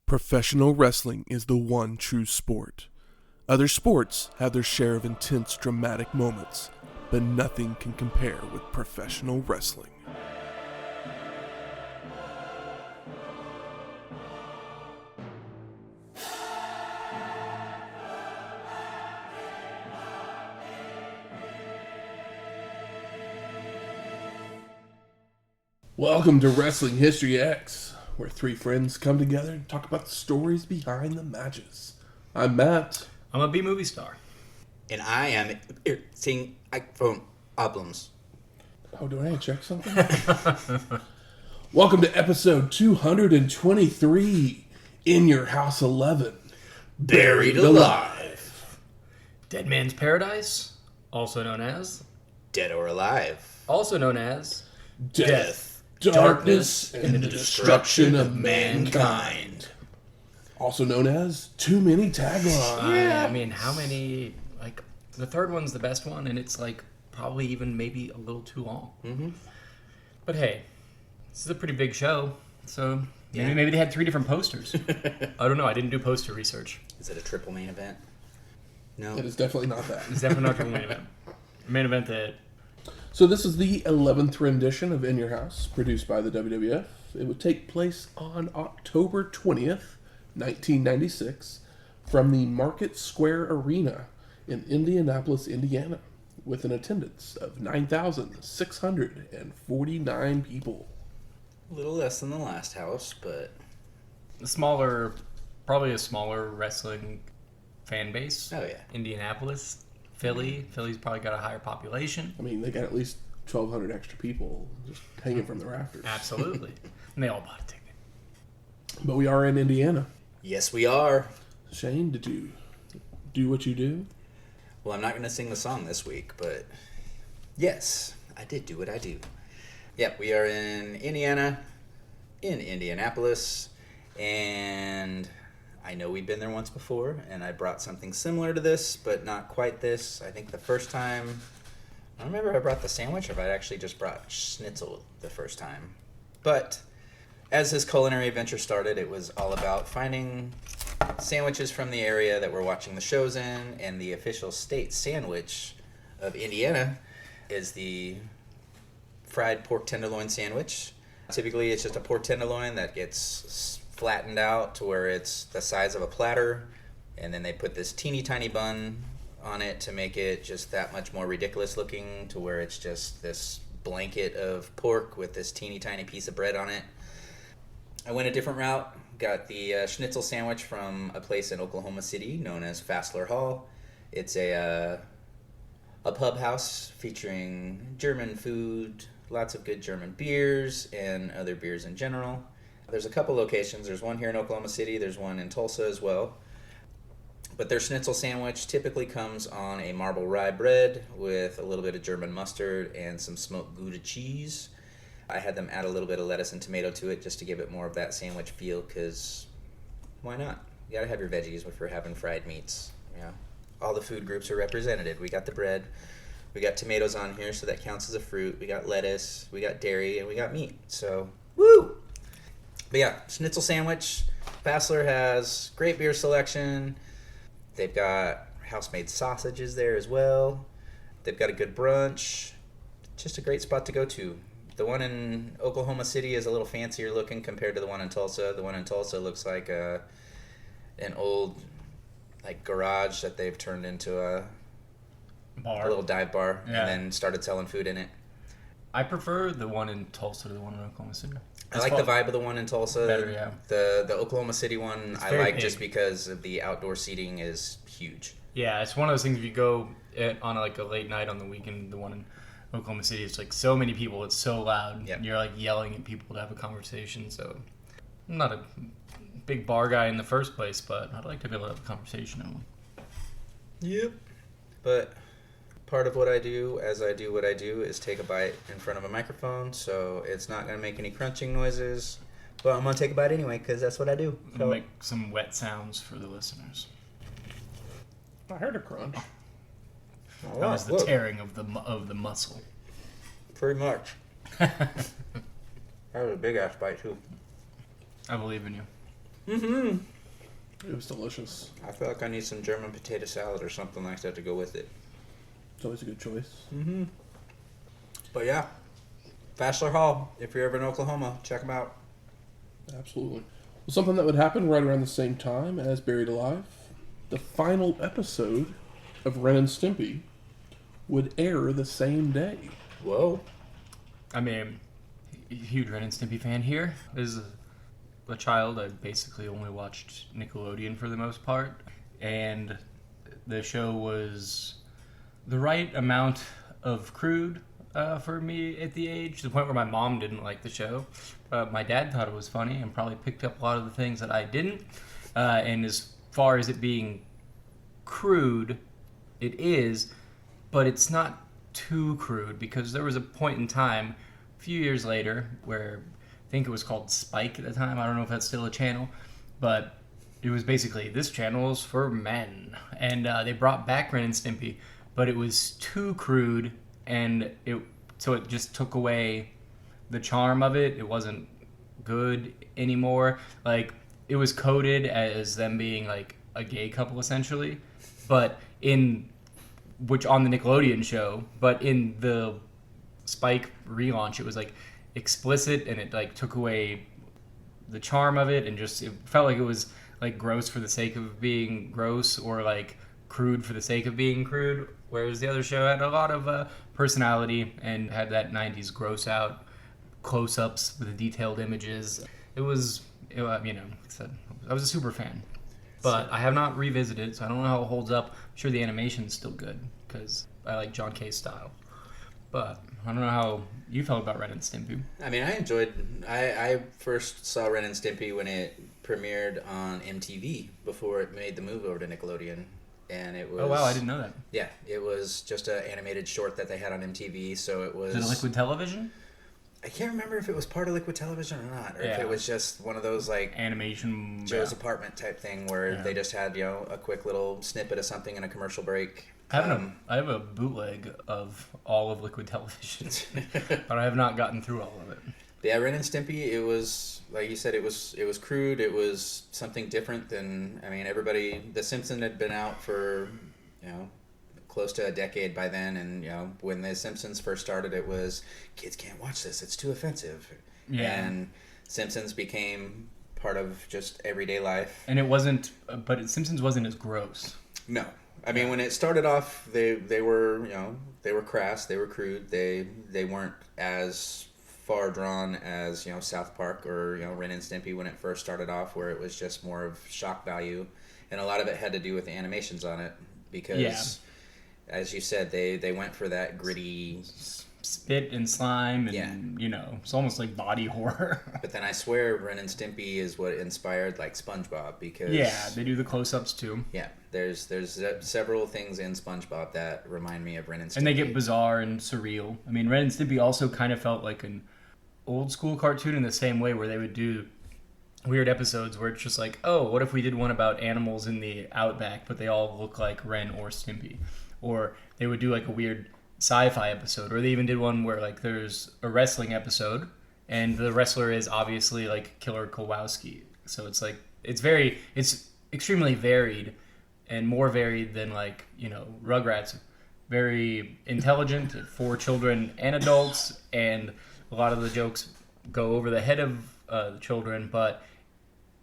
Professional wrestling is the one true sport. Other sports have their share of intense, dramatic moments, but nothing can compare with professional wrestling. Welcome to Wrestling History X, where three friends come together and talk about the stories behind the matches. I'm Matt. I'm a B-movie star. And I am seeing iPhone problems. Oh, do I check something? Welcome to episode 223, In Your House 11, Buried Alive. Deadman's Paradise, also known as... Dead or Alive. Also known as... Death, Darkness, and the Destruction of Mankind. Also known as Too Many Taglines. Yeah, I mean, how many... Like, the third one's the best one, and it's, like, probably even maybe a little too long. Mm-hmm. But hey, this is a pretty big show, so maybe they had 3 different posters. I don't know, I didn't do poster research. Is it a triple main event? No. It is definitely not that. It's definitely not a triple main event. Main event that... So this is the 11th rendition of In Your House, produced by the WWF. It would take place on October 20th, 1996, from the Market Square Arena in Indianapolis, Indiana, with an attendance of 9,649 people. A little less than the last house, but... Probably a smaller wrestling fan base. Oh, yeah. Indianapolis. Philly's probably got a higher population. I mean, they got at least 1,200 extra people just hanging from the rafters. Absolutely. And they all bought a ticket. But we are in Indiana. Yes, we are. Shane, did you do what you do? Well, I'm not going to sing the song this week, but yes, I did do what I do. Yep, we are in Indiana, in Indianapolis, and... I know we've been there once before, and I brought something similar to this, but not quite this. I think the first time, I don't remember if I brought the sandwich or if I actually just brought schnitzel the first time. But as this culinary adventure started, it was all about finding sandwiches from the area that we're watching the shows in, and the official state sandwich of Indiana is the fried pork tenderloin sandwich. Typically, it's just a pork tenderloin that gets flattened out to where it's the size of a platter, and then they put this teeny tiny bun on it to make it just that much more ridiculous looking, to where it's just this blanket of pork with this teeny tiny piece of bread on it. I went a different route, got the schnitzel sandwich from a place in Oklahoma City known as Fassler Hall. It's a pub house featuring German food, lots of good German beers, and other beers in general. There's a couple locations. There's one here in Oklahoma City. There's one in Tulsa as well. But their schnitzel sandwich typically comes on a marble rye bread with a little bit of German mustard and some smoked Gouda cheese. I had them add a little bit of lettuce and tomato to it just to give it more of that sandwich feel, because why not? You gotta have your veggies if we're having fried meats. Yeah. All the food groups are represented. We got the bread. We got tomatoes on here, so that counts as a fruit. We got lettuce. We got dairy, and we got meat. So, woo! But yeah, schnitzel sandwich. Fassler has great beer selection. They've got house-made sausages there as well. They've got a good brunch. Just a great spot to go to. The one in Oklahoma City is a little fancier looking compared to the one in Tulsa. The one in Tulsa looks like an old garage that they've turned into a little dive bar, and then started selling food in it. I prefer the one in Tulsa to the one in Oklahoma City. I like the vibe of the one in Tulsa. Better, yeah. The Oklahoma City one I like big. Just because of the outdoor seating is huge. Yeah, it's one of those things if you go on a late night on the weekend, the one in Oklahoma City, it's so many people, it's so loud. Yep. You're yelling at people to have a conversation. So I'm not a big bar guy in the first place, but I'd like to be able to have a conversation in one. Yep. But part of what I do, as I do what I do, is take a bite in front of a microphone, so it's not going to make any crunching noises. But I'm going to take a bite anyway, because that's what I do. So make some wet sounds for the listeners. I heard a crunch. That was the tearing of the muscle. Pretty much. That was a big-ass bite, too. I believe in you. Mm-hmm. It was delicious. I feel like I need some German potato salad or something like that to go with it. It's always a good choice. Mm-hmm. But yeah, Bachelor Hall. If you're ever in Oklahoma, check them out. Absolutely. Well, something that would happen right around the same time as Buried Alive, the final episode of Ren and Stimpy would air the same day. Whoa. I mean, huge Ren and Stimpy fan here. As a child, I basically only watched Nickelodeon for the most part, and the show was the right amount of crude for me at the age, to the point where my mom didn't like the show. My dad thought it was funny and probably picked up a lot of the things that I didn't. And as far as it being crude, it is, but it's not too crude, because there was a point in time a few years later where I think it was called Spike at the time. I don't know if that's still a channel, but it was basically, this channel is for men. And they brought back Ren and Stimpy, but it was too crude, and so it just took away the charm of it. It wasn't good anymore. Like, it was coded as them being like a gay couple essentially, but on the Nickelodeon show, but in the Spike relaunch, it was like explicit, and it like took away the charm of it, and just it felt like it was like gross for the sake of being gross, or like crude for the sake of being crude. Whereas the other show had a lot of personality and had that 90s gross out close-ups with the detailed images. It was, like I said, I was a super fan. But I have not revisited, so I don't know how it holds up. I'm sure the animation's still good, because I like John K's style. But I don't know how you felt about Ren and Stimpy. I mean, I first saw Ren and Stimpy when it premiered on MTV before it made the move over to Nickelodeon. And it was... Oh, wow, I didn't know that. Yeah, it was just an animated short that they had on MTV, so it was... Is it Liquid Television? I can't remember if it was part of Liquid Television or not, or if it was just one of those, like... Animation... Joe's Apartment type thing, where they just had, a quick little snippet of something in a commercial break. I have a bootleg of all of Liquid Television, but I have not gotten through all of it. Yeah, Ren and Stimpy, it was, like you said, it was crude. It was something different than, The Simpsons had been out for, close to a decade by then. And, when The Simpsons first started, it was, kids can't watch this. It's too offensive. Yeah. And Simpsons became part of just everyday life. And it wasn't, but Simpsons wasn't as gross. No. When it started off, they were, they were crass, they were crude. They weren't as far drawn as South Park or Ren and Stimpy when it first started off, where it was just more of shock value, and a lot of it had to do with the animations on it, because as you said, they went for that gritty spit and slime, and it's almost like body horror. But then I swear Ren and Stimpy is what inspired like SpongeBob, because they do the close-ups too. There's several things in SpongeBob that remind me of Ren and Stimpy, and they get bizarre and surreal. Ren and Stimpy also kind of felt like an old school cartoon in the same way, where they would do weird episodes where it's just like, oh, what if we did one about animals in the outback, but they all look like Ren or Stimpy? Or they would do like a weird sci-fi episode, or they even did one where like there's a wrestling episode and the wrestler is obviously like Killer Kowalski. So it's like it's extremely varied, and more varied than like Rugrats. Very intelligent for children and adults, and a lot of the jokes go over the head of the children, but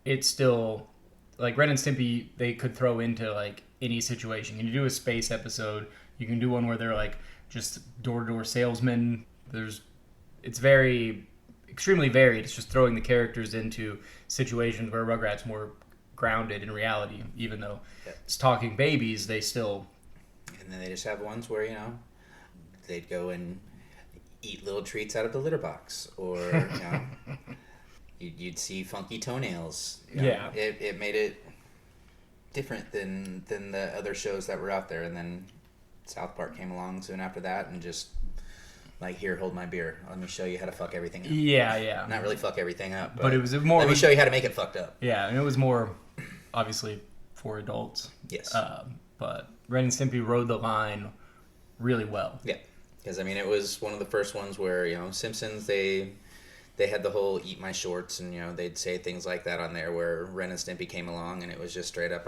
it's still like Ren and Stimpy. They could throw into like any situation. You can do a space episode. You can do one where they're like just door-to-door salesmen. It's very extremely varied. It's just throwing the characters into situations where Rugrats more grounded in reality, even though it's talking babies, they still... And then they just have ones where, they'd go and eat little treats out of the litter box, or, you'd see funky toenails. It made it different than the other shows that were out there. And then South Park came along soon after that, and just like, here, hold my beer. Let me show you how to fuck everything up. Yeah. Not really fuck everything up, but it was more... Let me show you how to make it fucked up. Yeah, and it was more, obviously, for adults. Yes. But Ren and Stimpy rode the line really well. Yeah, because, it was one of the first ones where, Simpsons, they they had the whole "eat my shorts," and they'd say things like that on there. Where Ren and Stimpy came along, and it was just straight up,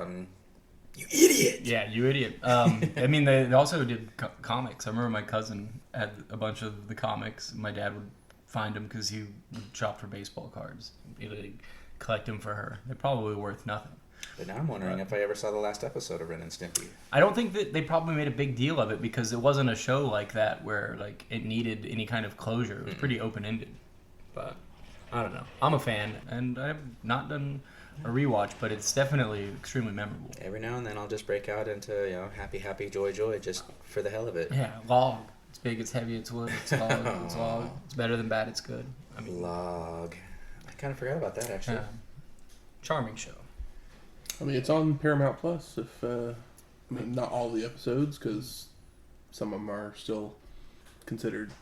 "You idiot!" Yeah, you idiot. I mean, they also did comics. I remember my cousin had a bunch of the comics. My dad would find them because he would shop for baseball cards. He'd collect them for her. They're probably worth nothing. But now I'm wondering if I ever saw the last episode of Ren and Stimpy. I don't think that they probably made a big deal of it because it wasn't a show like that where it needed any kind of closure. It was pretty open-ended. But I don't know. I'm a fan, and I've not done a rewatch, but it's definitely extremely memorable. Every now and then I'll just break out into happy, happy, joy, joy, just for the hell of it. Yeah, log. It's big, it's heavy, it's wood, it's log, it's log. It's better than bad, it's good. Log. I kind of forgot about that, actually. Yeah. Charming show. I mean, it's on Paramount Plus. If not all the episodes, because some of them are still considered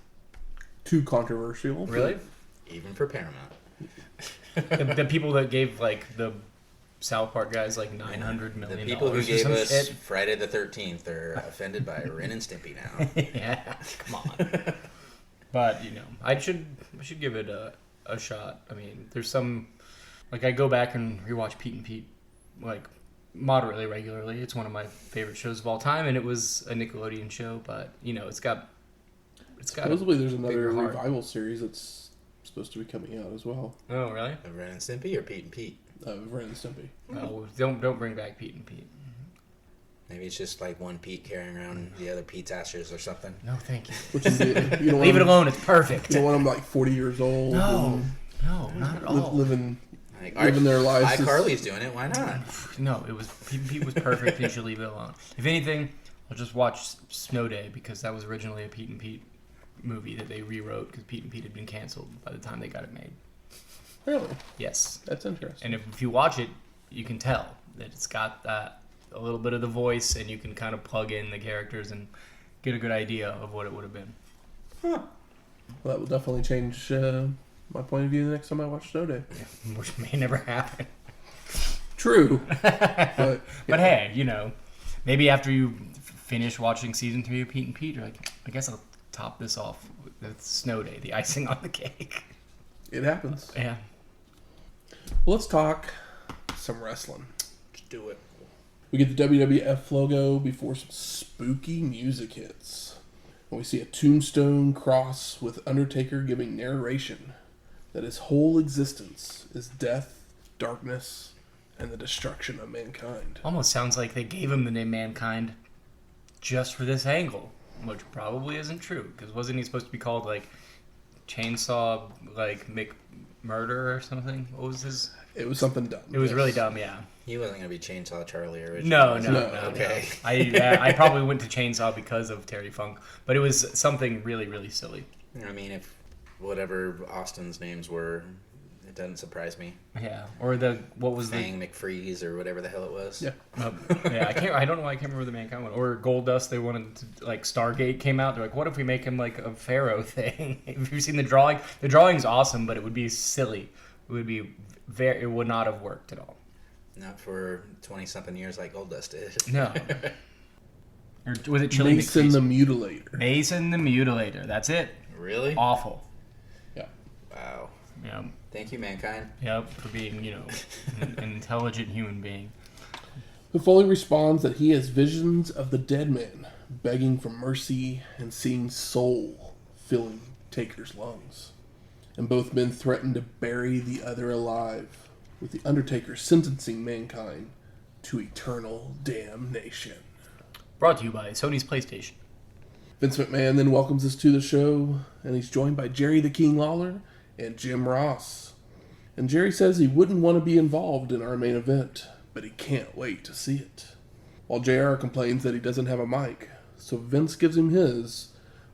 too controversial. Really? Even for Paramount. the people that gave the South Park guys $900 million. The people who gave us shit. Friday the 13th are offended by Ren and Stimpy now. Yeah, come on. But I should give it a shot. I mean, there's some I go back and rewatch Pete and Pete moderately regularly. It's one of my favorite shows of all time, and it was a Nickelodeon show. But it's got supposedly there's another revival series that's supposed to be coming out as well. Oh, really? Of Ren and Stimpy or Pete and Pete? Ren and Stimpy. Oh, don't bring back Pete and Pete. Maybe it's just one Pete carrying around the other Pete's ashes or something. No, thank you. Which is leave it alone. It's perfect. You don't want them 40 years old. No, not at all. Living their lives. iCarly's doing it. Why not? No, it was Pete and Pete was perfect. You should leave it alone. If anything, I'll just watch Snow Day because that was originally a Pete and Pete movie that they rewrote because Pete and Pete had been canceled by the time they got it made. Really? Yes. That's interesting. And if you watch it, you can tell that it's got a little bit of the voice, and you can kind of plug in the characters and get a good idea of what it would have been. Huh. Well, that will definitely change my point of view the next time I watch Snow Day. Which may never happen. True. But hey, maybe after you finish watching season 3 of Pete and Pete, you're I guess I'll top this off with Snow Day, the icing on the cake. It happens. Yeah. Well, let's talk some wrestling. Let's do it. We get the WWF logo before some spooky music hits. And we see a tombstone cross with Undertaker giving narration that his whole existence is death, darkness, and the destruction of mankind. Almost sounds like they gave him the name Mankind just for this angle, which probably isn't true, because wasn't he supposed to be called Chainsaw McMurder or something? What was his? It was something dumb. It was really dumb, yeah. He wasn't going to be Chainsaw Charlie originally. No. Okay. I probably went to Chainsaw because of Terry Funk, but it was something really, really silly. I mean, if whatever Austin's names were, it doesn't surprise me. Yeah, or what was Fang McFreeze or whatever the hell it was. Yeah. I don't know why I can't remember the Mankind one. Or Goldust, they wanted to, Stargate came out. They're what if we make him a pharaoh thing? Have you seen the drawing? The drawing's awesome, but it would be silly. It would not have worked at all. Not for 20-something years like Goldust did. No. Or was it Chili Mason McFreeze? the Mutilator. Mason the Mutilator. That's it. Really? Awful. Yeah. Wow. Yeah. Thank you, Mankind. Yep, for being, an intelligent human being. Who fully responds that he has visions of the Deadman begging for mercy and seeing soul filling Taker's lungs. And both men threaten to bury the other alive, with the Undertaker sentencing Mankind to eternal damnation. Brought to you by Sony's PlayStation. Vince McMahon then welcomes us to the show, and he's joined by Jerry the King Lawler and Jim Ross. And Jerry says he wouldn't want to be involved in our main event, but he can't wait to see it. While JR complains that he doesn't have a mic, so Vince gives him his,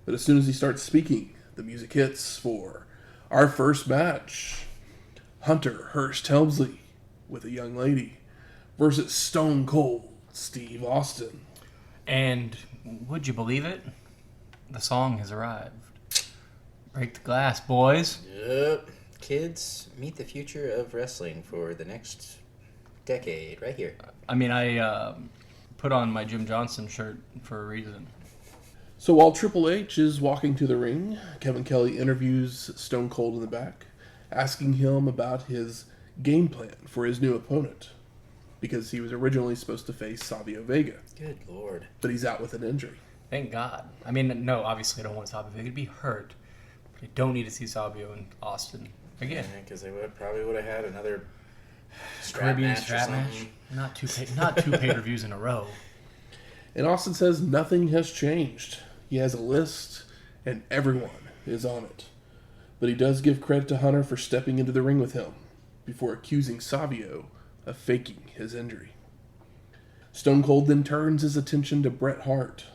but as soon as he starts speaking, the music hits for our first match. Hunter Hearst Helmsley with a young lady versus Stone Cold Steve Austin. And would you believe it? The song has arrived. Break the glass, boys. Yep. Kids, meet the future of wrestling for the next decade right here. I mean, I put on my Jim Johnston shirt for a reason. So while Triple H is walking to the ring, Kevin Kelly interviews Stone Cold in the back, asking him about his game plan for his new opponent, because he was originally supposed to face Savio Vega. Good Lord. But he's out with an injury. Thank God. I mean, no, obviously I don't want Savio Vega to be hurt. But I don't need to see Savio and Austin again. Because they probably would have had another Caribbean strap match. Not two pay-per-views in a row. And Austin says nothing has changed. He has a list, and everyone is on it. But he does give credit to Hunter for stepping into the ring with him before accusing Savio of faking his injury. Stone Cold then turns his attention to Bret Hart,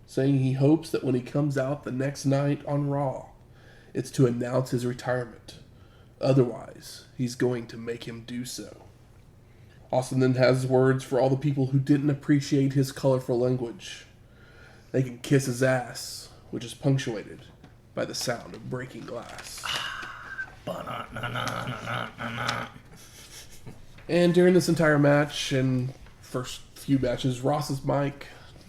saying he hopes that when he comes out the next night on Raw, it's to announce his retirement. Otherwise, he's going to make him do so. Austin then has words for all the people who didn't appreciate his colorful language. They can kiss his ass, which is punctuated by the sound of breaking glass. And during this entire match and first few matches, Ross's mic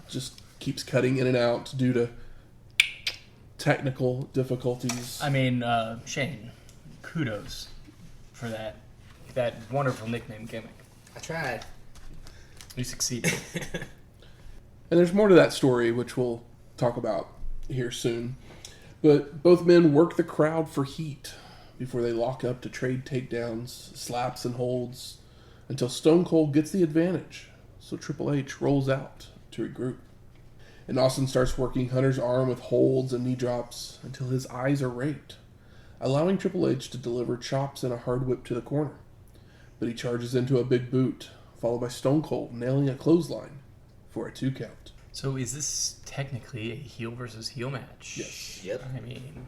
just keeps cutting in and out due to technical difficulties. I mean, Shane, kudos for that wonderful nickname gimmick. I tried. You succeeded. And there's more to that story, which we'll talk about here soon. But both men work the crowd for heat before they lock up to trade takedowns, slaps, and holds until Stone Cold gets the advantage. So Triple H rolls out to regroup. And Austin starts working Hunter's arm with holds and knee drops until his eyes are raked, allowing Triple H to deliver chops and a hard whip to the corner. But he charges into a big boot, followed by Stone Cold nailing a clothesline for a 2 count. So is this technically a heel versus heel match? Yes. Yep. I mean,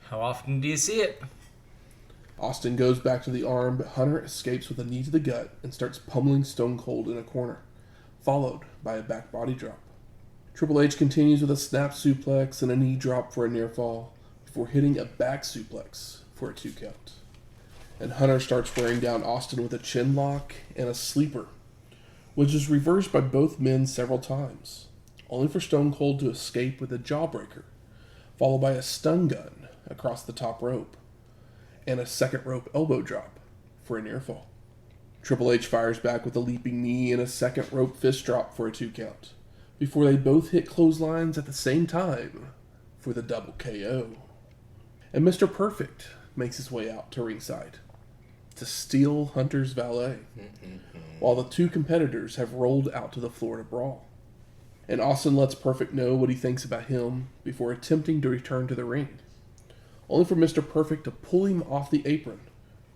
how often do you see it? Austin goes back to the arm, but Hunter escapes with a knee to the gut and starts pummeling Stone Cold in a corner, followed by a back body drop. Triple H continues with a snap suplex and a knee drop for a near fall, before hitting a back suplex for a 2 count. And Hunter starts wearing down Austin with a chin lock and a sleeper, which is reversed by both men several times, only for Stone Cold to escape with a jawbreaker, followed by a stun gun across the top rope, and a second rope elbow drop for a near fall. Triple H fires back with a leaping knee and a second rope fist drop for a 2 count, before they both hit clotheslines at the same time for the double KO. And Mr. Perfect makes his way out to ringside to steal Hunter's valet, while the 2 competitors have rolled out to the floor to brawl. And Austin lets Perfect know what he thinks about him before attempting to return to the ring, only for Mr. Perfect to pull him off the apron,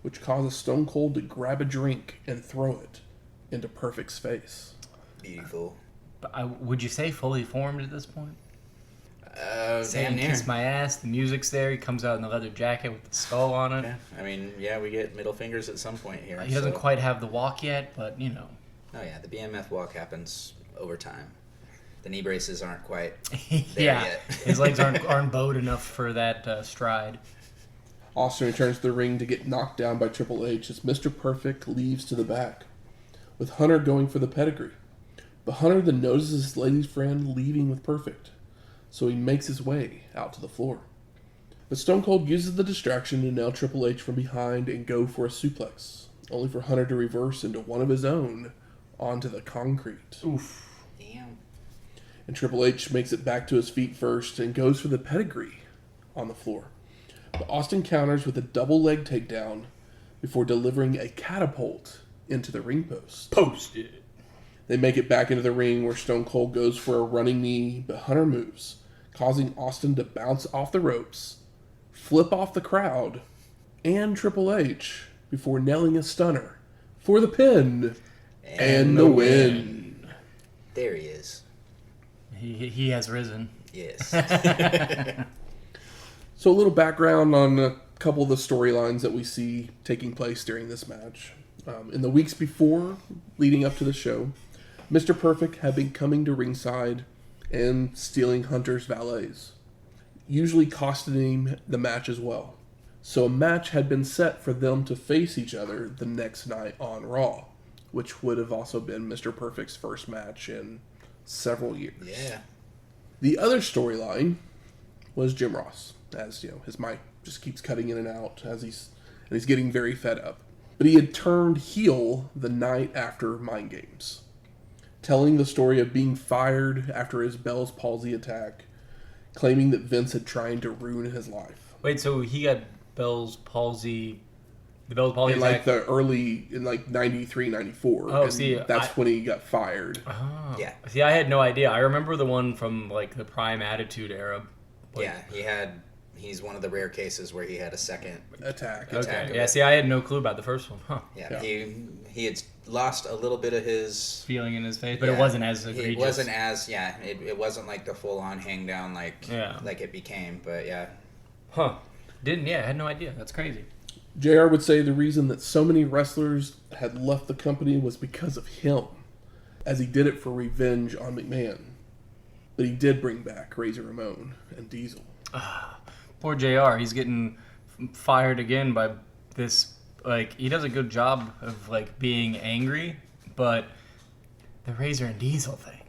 which causes Stone Cold to grab a drink and throw it into Perfect's face. Beautiful. But would you say fully formed at this point? Damn near. Kiss my ass. The music's there. He comes out in the leather jacket with the skull on it. Yeah. I mean, yeah, we get middle fingers at some point here. He doesn't quite have the walk yet, but you know. Oh yeah, the BMF walk happens over time. The knee braces aren't quite there yet. His legs aren't bowed enough for that stride. Austin returns to the ring to get knocked down by Triple H as Mr. Perfect leaves to the back, with Hunter going for the pedigree. But Hunter then notices his lady's friend leaving with Perfect, so he makes his way out to the floor. But Stone Cold uses the distraction to nail Triple H from behind and go for a suplex, only for Hunter to reverse into one of his own onto the concrete. Oof. Damn. And Triple H makes it back to his feet first and goes for the pedigree on the floor. But Austin counters with a double leg takedown before delivering a catapult into the ring post. Posted. They make it back into the ring where Stone Cold goes for a running knee, but Hunter moves, causing Austin to bounce off the ropes, flip off the crowd, and Triple H before nailing a stunner for the pin and the win. There he is. He has risen. Yes. So a little background on a couple of the storylines that we see taking place during this match. In the weeks before, leading up to the show, Mr. Perfect had been coming to ringside and stealing Hunter's valets, usually costing him the match as well. So a match had been set for them to face each other the next night on Raw, which would have also been Mr. Perfect's first match in several years. Yeah. The other storyline was Jim Ross, as you know, his mic just keeps cutting in and out as he's and he's getting very fed up. But he had turned heel the night after Mind Games, telling the story of being fired after his Bell's palsy attack, claiming that Vince had tried to ruin his life. Wait, so he got Bell's palsy... The Bell's palsy in attack? In 93, 94. Oh, and see, that's when he got fired. Oh. Yeah. See, I had no idea. I remember the one from, like, the Prime Attitude era. Yeah, he's one of the rare cases where he had a second attack. Okay. Yeah, see, I had no clue about the first one. Huh. Yeah. He had lost a little bit of his... feeling in his face, but it wasn't as egregious. It wasn't as... Yeah, it wasn't like the full-on hang down like it became, but yeah. Huh. I had no idea. That's crazy. JR would say the reason that so many wrestlers had left the company was because of him, as he did it for revenge on McMahon. But he did bring back Razor Ramon and Diesel. Poor JR. He's getting fired again by this... Like, he does a good job of, like, being angry, but the Razor and Diesel thing,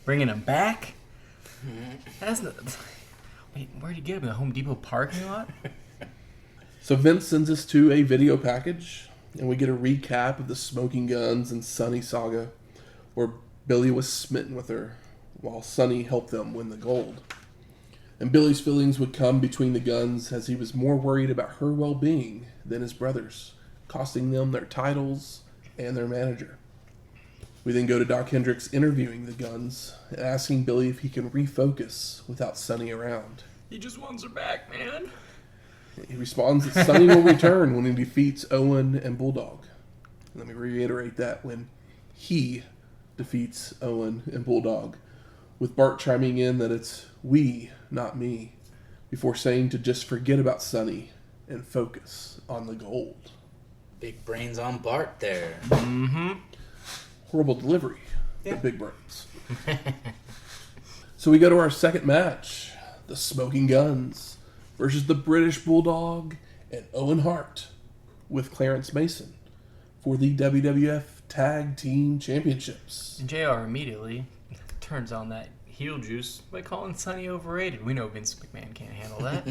bringing him back? That's not... Wait, where'd he get him? In the Home Depot parking lot? So Vince sends us to a video package, and we get a recap of the Smoking Guns and Sonny saga, where Billy was smitten with her, while Sonny helped them win the gold. And Billy's feelings would come between the Guns as he was more worried about her well-being than his brothers, costing them their titles and their manager. We then go to Doc Hendricks interviewing the Guns and asking Billy if he can refocus without Sonny around. He just wants her back, man. He responds that Sonny will return when he defeats Owen and Bulldog. Let me reiterate that, when he defeats Owen and Bulldog, with Bart chiming in that it's we, not me, before saying to just forget about Sonny and focus on the gold. Big brains on Bart there. Mm-hmm. Horrible delivery. Yeah. The big brains. So we go to our second match. The Smoking Guns versus the British Bulldog and Owen Hart with Clarence Mason for the WWF Tag Team Championships. And JR immediately turns on that heel juice by calling Sonny overrated. We know Vince McMahon can't handle that.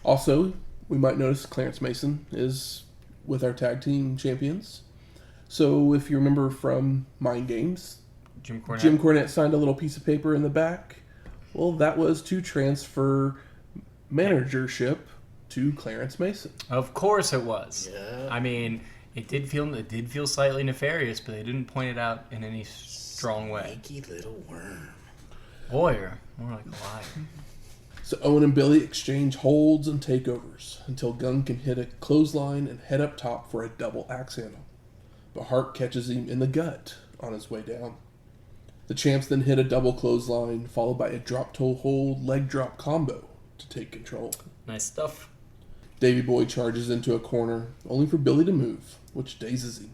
Also, we might notice Clarence Mason is with our tag team champions. So if you remember from Mind Games, Jim Cornette signed a little piece of paper in the back. Well, that was to transfer managership to Clarence Mason. Of course it was. Yeah. I mean, it did feel slightly nefarious, but they didn't point it out in any strong way. Sneaky little worm. Warrior, more like a liar. So Owen and Billy exchange holds and takeovers until Gunn can hit a clothesline and head up top for a double axe handle. But Hart catches him in the gut on his way down. The champs then hit a double clothesline, followed by a drop toe hold leg drop combo to take control. Nice stuff. Davey Boy charges into a corner, only for Billy to move, which dazes him,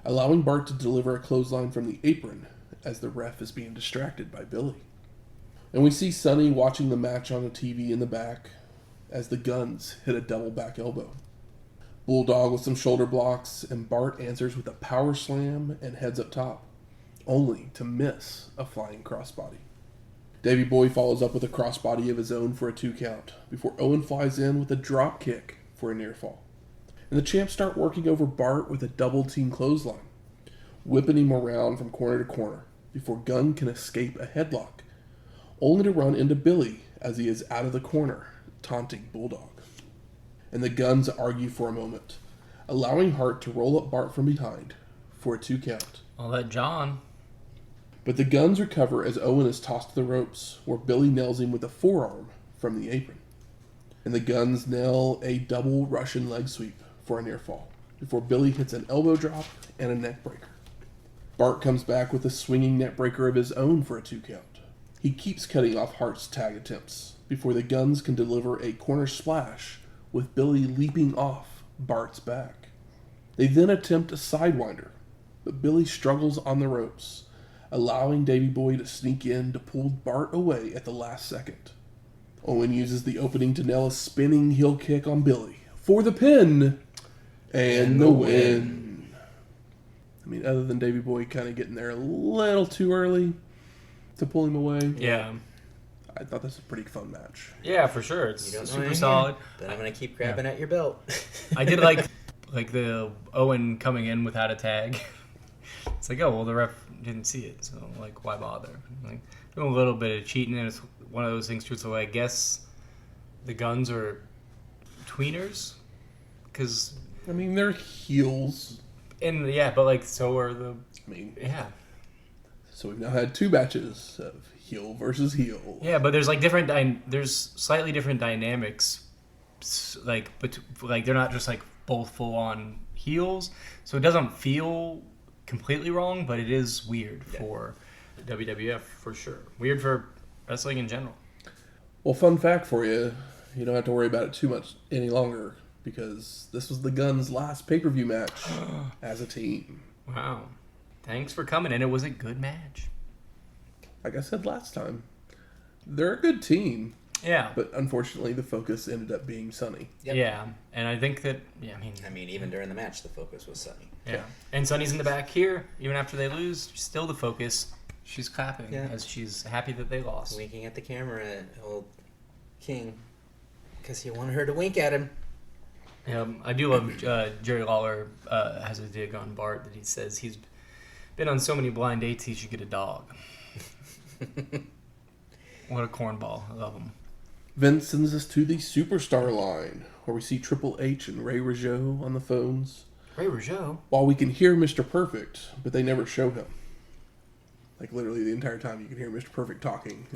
allowing Bart to deliver a clothesline from the apron as the ref is being distracted by Billy. And we see Sonny watching the match on the TV in the back as the Guns hit a double back elbow. Bulldog with some shoulder blocks, and Bart answers with a power slam and heads up top, only to miss a flying crossbody. Davey Boy follows up with a crossbody of his own for a 2 count, before Owen flies in with a drop kick for a near fall. And the champs start working over Bart with a double team clothesline, whipping him around from corner to corner, before Gunn can escape a headlock, only to run into Billy as he is out of the corner, taunting Bulldog. And the Guns argue for a moment, allowing Hart to roll up Bart from behind for a 2 count. All that John. But the Guns recover as Owen is tossed to the ropes, where Billy nails him with a forearm from the apron. And the Guns nail a double Russian leg sweep for a near fall, before Billy hits an elbow drop and a neck breaker. Bart comes back with a swinging neck breaker of his own for a 2 count. He keeps cutting off Hart's tag attempts, before the Guns can deliver a corner splash with Billy leaping off Bart's back. They then attempt a sidewinder, but Billy struggles on the ropes, allowing Davey Boy to sneak in to pull Bart away at the last second. Owen uses the opening to nail a spinning heel kick on Billy for the pin and the win. I mean, other than Davey Boy kind of getting there a little too early to pull him away. Yeah. I thought this was a pretty fun match. Yeah, for sure. It's super solid. But I'm going to keep grabbing at your belt. I did like the Owen coming in without a tag. It's like, oh, well, the ref didn't see it, so, like, why bother? Like, doing a little bit of cheating, and it's one of those things, too, so I guess the Guns are tweeners? Because... I mean, they're heels. And, yeah, but, like, so are the... I mean... Yeah. So we've now had 2 matches of heel versus heel. Yeah, but there's, like, there's slightly different dynamics, like, but, like, they're not just, like, both full-on heels, so it doesn't feel... completely wrong, but it is weird for WWF for sure. Weird for wrestling in general. Well, fun fact for you, you don't have to worry about it too much any longer because this was the Guns' last pay-per-view match as a team. Wow. Thanks for coming, and it was a good match. Like I said last time, they're a good team. Yeah. But unfortunately, the focus ended up being Sunny. Yep. Yeah, and I think that, I mean, even during the match, the focus was Sunny. Yeah. And Sunny's in the back here, even after they lose, still the focus. She's clapping as she's happy that they lost. Winking at the camera at old King because he wanted her to wink at him. I do love Jerry Lawler has a dig on Bart that he says he's been on so many blind dates he should get a dog. What a cornball. I love him. Vince sends us to the Superstar line, where we see Triple H and Ray Rougeau on the phones. Ray Rougeau? While we can hear Mr. Perfect, but they never show him. Like, literally the entire time you can hear Mr. Perfect talking.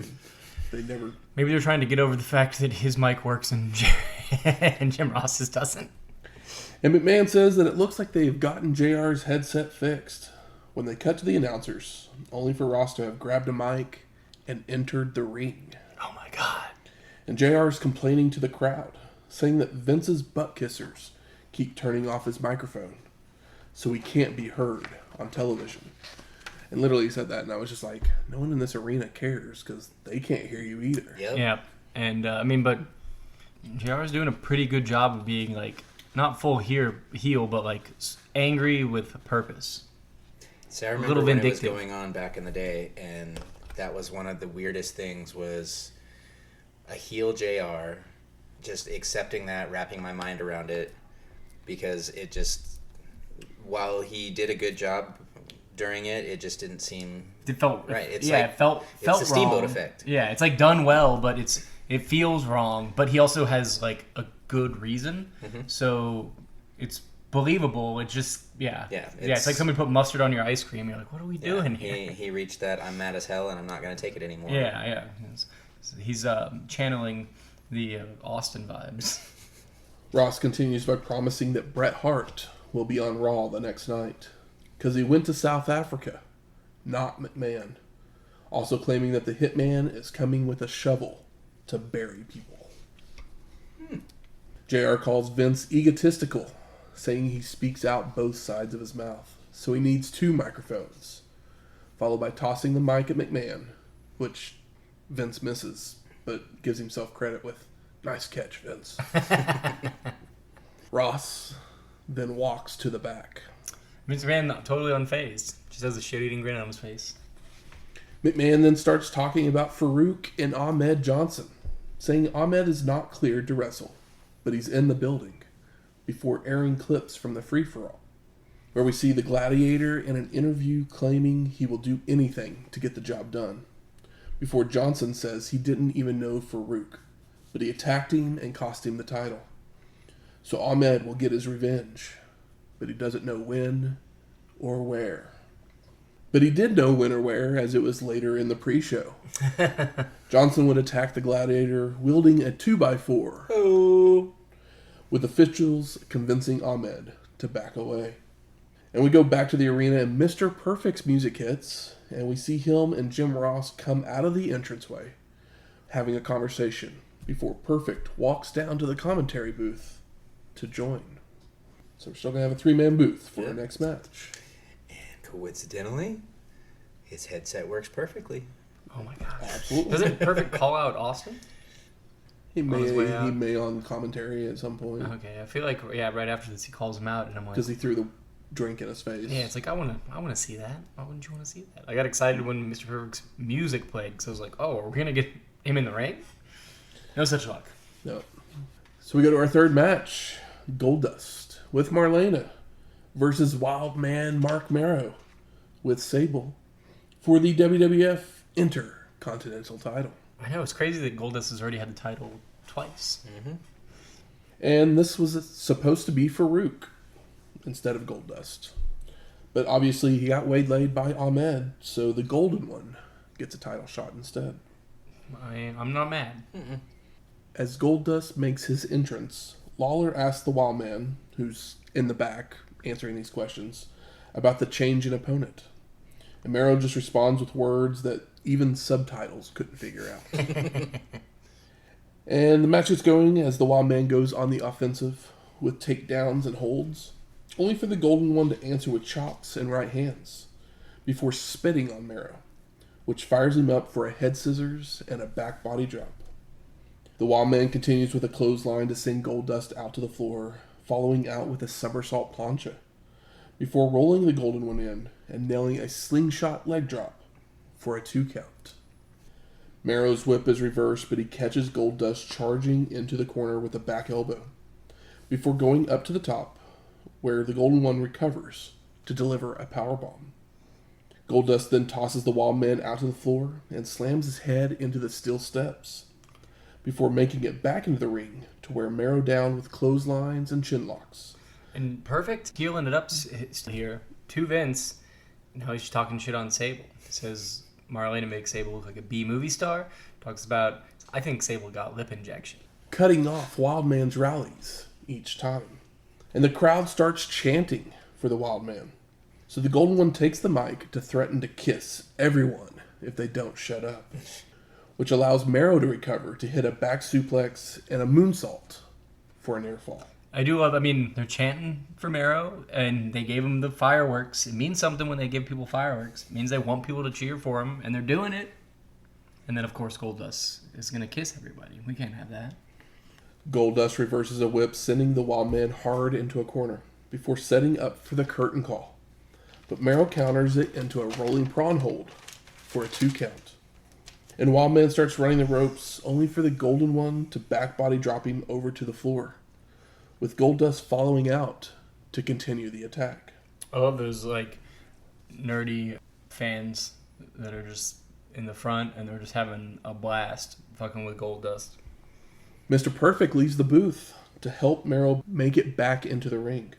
They never... Maybe they're trying to get over the fact that his mic works and Jim Ross's doesn't. And McMahon says that it looks like they've gotten JR's headset fixed. When they cut to the announcers, only for Ross to have grabbed a mic and entered the ring. Oh my God. And JR is complaining to the crowd, saying that Vince's butt kissers keep turning off his microphone, so he can't be heard on television. And literally he said that, and I was just like, no one in this arena cares, because they can't hear you either. Yep. Yeah. And, but JR is doing a pretty good job of being, like, not full heel, but, like, angry with a purpose. So I remember when it was going on back in the day, and that was one of the weirdest things was a heel JR, just accepting that, wrapping my mind around it, because it just, while he did a good job during it, it just didn't seem right. It's it felt it's the Steamboat wrong. effect. Yeah, it's like done well, but it feels wrong. But he also has like a good reason, so it's believable. It just it's like somebody put mustard on your ice cream. You're like, what are we doing here? He reached that I'm mad as hell and I'm not going to take it anymore. Yeah. He's channeling the Austin vibes. Ross continues by promising that Bret Hart will be on Raw the next night, because he went to South Africa, not McMahon. Also claiming that the Hitman is coming with a shovel to bury people. JR calls Vince egotistical, saying he speaks out both sides of his mouth, so he needs 2 microphones, followed by tossing the mic at McMahon, which Vince misses, but gives himself credit with, nice catch, Vince. Ross then walks to the back. Vince McMahon totally unfazed. Just has a shit-eating grin on his face. McMahon then starts talking about Farouk and Ahmed Johnson, saying Ahmed is not cleared to wrestle, but he's in the building, before airing clips from the free-for-all, where we see the Gladiator in an interview claiming he will do anything to get the job done, before Johnson says he didn't even know Farouk, but he attacked him and cost him the title. So Ahmed will get his revenge, but he doesn't know when or where. But he did know when or where, as it was later in the pre-show. Johnson would attack the Gladiator wielding a 2x4, with officials convincing Ahmed to back away. And we go back to the arena, and Mr. Perfect's music hits, and we see him and Jim Ross come out of the entranceway, having a conversation, before Perfect walks down to the commentary booth to join. So we're still going to have a 3-man booth for our next match. And coincidentally, his headset works perfectly. Oh my gosh. Absolutely. Doesn't Perfect call out Austin? He may on commentary at some point. Okay, I feel like right after this he calls him out, and I'm like, because he threw the drink in his face. Yeah, it's like I want to see that. Why wouldn't you want to see that? I got excited when Mr. Perfect's music played because I was like, oh, are we gonna get him in the ring? No such luck. No. So we go to our third match. Goldust with Marlena versus Wildman Marc Mero with Sable for the WWF Intercontinental title. I know, it's crazy that Goldust has already had the title twice. Mm-hmm. And this was supposed to be Farouk instead of Goldust. But obviously he got waylaid by Ahmed, so the Golden One gets a title shot instead. I'm not mad. Mm-mm. As Goldust makes his entrance, Lawler asks the Wildman, who's in the back answering these questions, about the change in opponent. And Mero just responds with words that even subtitles couldn't figure out. And the match is going as the Wildman goes on the offensive with takedowns and holds, only for the Golden One to answer with chops and right hands, before spitting on Mero, which fires him up for a head scissors and a back body drop. The Wildman continues with a clothesline to send Goldust out to the floor, following out with a somersault plancha, before rolling the Golden One in and nailing a slingshot leg drop for a 2 count. Mero's whip is reversed, but he catches Goldust charging into the corner with a back elbow, before going up to the top, where the Golden One recovers to deliver a powerbomb. Goldust then tosses the Wildman out to the floor and slams his head into the steel steps, before making it back into the ring to wear Mero down with clotheslines and chin locks. And Perfect heel ended up here to Vince. Now he's talking shit on Sable. Says Marlena makes Sable look like a B movie star. Talks about, I think Sable got lip injection. Cutting off Wildman's rallies each time. And the crowd starts chanting for the Wildman. So the Golden One takes the mic to threaten to kiss everyone if they don't shut up, which allows Mero to recover to hit a back suplex and a moonsault for a near fall. I do love, they're chanting for Mero, and they gave him the fireworks. It means something when they give people fireworks. It means they want people to cheer for him, and they're doing it. And then, of course, Goldust is going to kiss everybody. We can't have that. Goldust reverses a whip, sending the Wildman hard into a corner, before setting up for the curtain call. But Mero counters it into a rolling prawn hold for a 2 count. And Wildman starts running the ropes, only for the Golden One to back body drop him over to the floor, with Goldust following out to continue the attack. I love those, nerdy fans that are just in the front, and they're just having a blast fucking with Goldust. Mr. Perfect leaves the booth to help Mero make it back into the ring,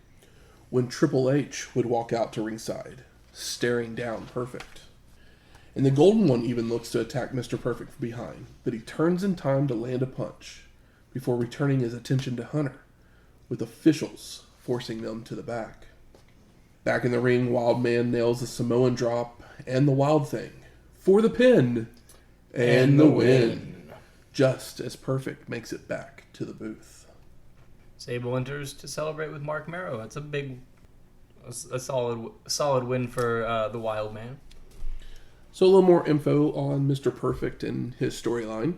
when Triple H would walk out to ringside, staring down Perfect. And the Golden One even looks to attack Mr. Perfect from behind, but he turns in time to land a punch, before returning his attention to Hunter, with officials forcing them to the back. Back in the ring, Wildman nails the Samoan drop and the Wild Thing for the pin and the win, just as Perfect makes it back to the booth. Sable enters to celebrate with Marc Mero. That's a solid win for the Wildman. So a little more info on Mr. Perfect and his storyline.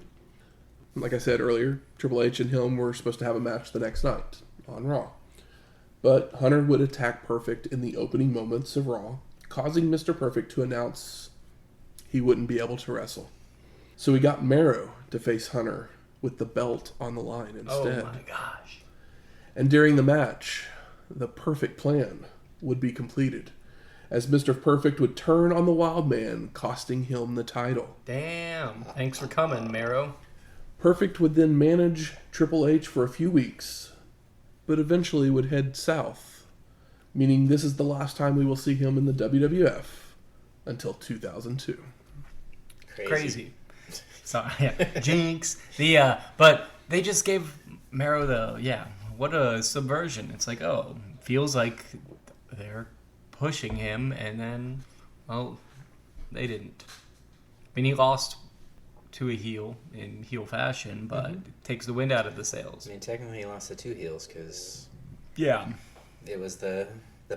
Like I said earlier, Triple H and him were supposed to have a match the next night on Raw. But Hunter would attack Perfect in the opening moments of Raw, causing Mr. Perfect to announce he wouldn't be able to wrestle. So we got Mero to face Hunter with the belt on the line instead. Oh my gosh. And during the match, the perfect plan would be completed, as Mr. Perfect would turn on the Wildman, costing him the title. Damn. Thanks for coming, Mero. Perfect would then manage Triple H for a few weeks, but eventually would head south, meaning this is the last time we will see him in the WWF until 2002. Crazy. Sorry, yeah. Jinx. But they just gave Mero what a subversion. It's like, feels like they're pushing him, and then, they didn't. He lost to a heel in heel fashion, but it takes the wind out of the sails. Technically he lost to 2 heels because it was the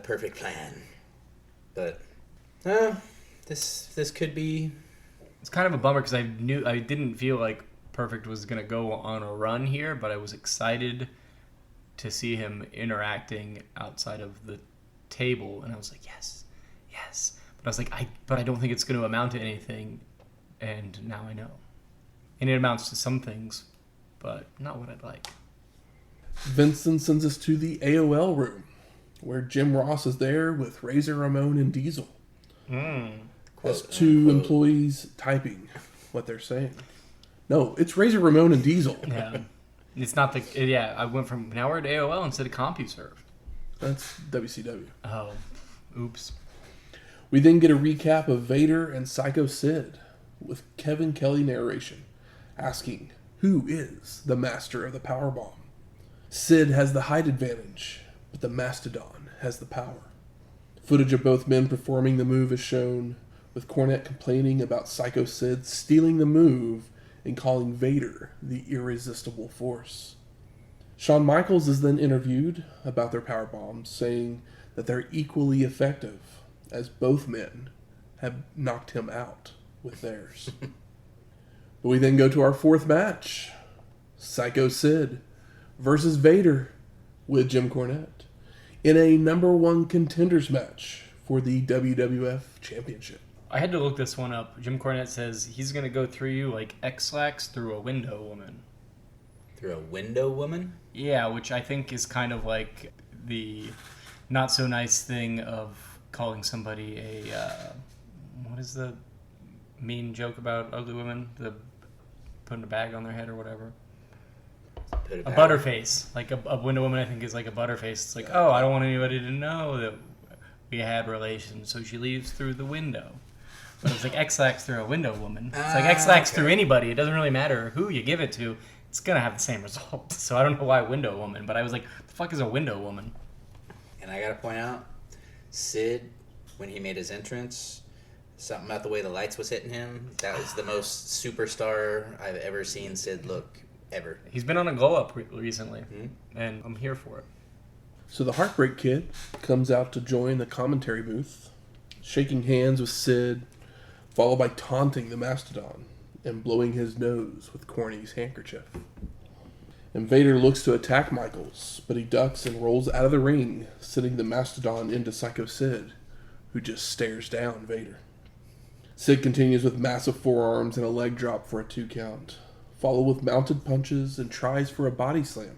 perfect plan. But this could be. It's kind of a bummer because I didn't feel like Perfect was gonna go on a run here, but I was excited to see him interacting outside of the table, and I was like, yes. But I was like, I don't think it's going to amount to anything, and now I know. And it amounts to some things, but not what I'd like. Vincent sends us to the AOL room, where Jim Ross is there with Razor Ramon and Diesel. As two employees typing what they're saying. No, it's Razor Ramon and Diesel. Yeah. It's not the... Yeah, I went from... Now we're at AOL instead of CompuServe. That's WCW. Oh, oops. We then get a recap of Vader and Sycho Sid with Kevin Kelly narration, asking, who is the master of the powerbomb? Sid has the height advantage, but the Mastodon has the power. Footage of both men performing the move is shown, with Cornette complaining about Sycho Sid stealing the move and calling Vader the irresistible force. Shawn Michaels is then interviewed about their powerbombs, saying that they're equally effective, as both men have knocked him out with theirs. But we then go to our fourth match, Sycho Sid versus Vader with Jim Cornette in a #1 contenders match for the WWF Championship. I had to look this one up. Jim Cornette says he's going to go through you like X-Lax through a window woman. Through a window woman? Yeah, which I think is kind of like the not so nice thing of calling somebody a... what is the mean joke about ugly women? The putting a bag on their head or whatever. A butterface. Like a window woman, I think, is like a butterface. It's like, oh, I don't want anybody to know that we had relations, so she leaves through the window. But it's like X-Lax through a window woman. It's like X-Lax through anybody. It doesn't really matter who you give it to. It's going to have the same result. So I don't know why window woman, but I was like, the fuck is a window woman? And I got to point out, Sid, when he made his entrance, something about the way the lights was hitting him, that was the most superstar I've ever seen Sid look, ever. He's been on a glow-up recently, and I'm here for it. So the Heartbreak Kid comes out to join the commentary booth, shaking hands with Sid, followed by taunting the Mastodon and blowing his nose with Corny's handkerchief. And Vader looks to attack Michaels, but he ducks and rolls out of the ring, sending the Mastodon into Sycho Sid, who just stares down Vader. Sid continues with massive forearms and a leg drop for a 2 count, followed with mounted punches and tries for a body slam,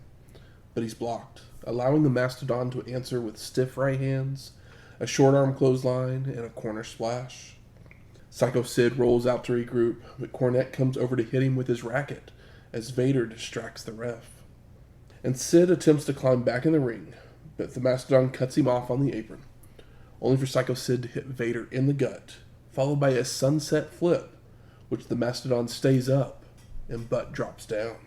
but he's blocked, allowing the Mastodon to answer with stiff right hands, a short arm clothesline, and a corner splash. Sycho Sid rolls out to regroup, but Cornette comes over to hit him with his racket as Vader distracts the ref. And Sid attempts to climb back in the ring, but the Mastodon cuts him off on the apron, only for Sycho Sid to hit Vader in the gut, followed by a sunset flip, which the Mastodon stays up and butt drops down.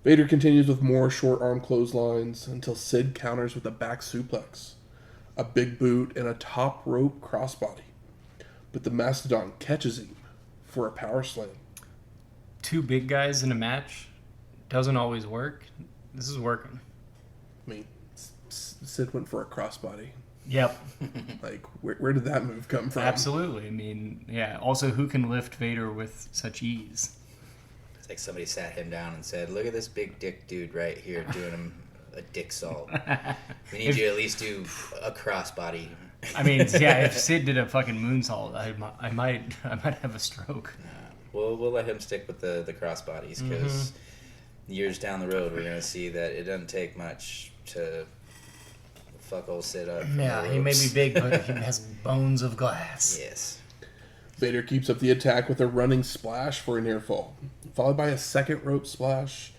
Vader continues with more short arm clotheslines until Sid counters with a back suplex, a big boot, and a top rope crossbody. But the Mastodon catches him for a power slam. 2 big guys in a match doesn't always work. This is working. I mean, Sid went for a crossbody. Yep. Like, where did that move come from? Absolutely. I mean, yeah. Also, who can lift Vader with such ease? It's like somebody sat him down and said, look at this big dick dude right here doing him a dick salt. We need you to at least do a crossbody. I mean, yeah, if Sid did a fucking moonsault, I might have a stroke. We'll let him stick with the crossbodies, because years down the road we're going to see that it doesn't take much to fuck old Sid up. Yeah, he may be big, but he has bones of glass. Yes. Vader keeps up the attack with a running splash for a near fall, followed by a second rope splash.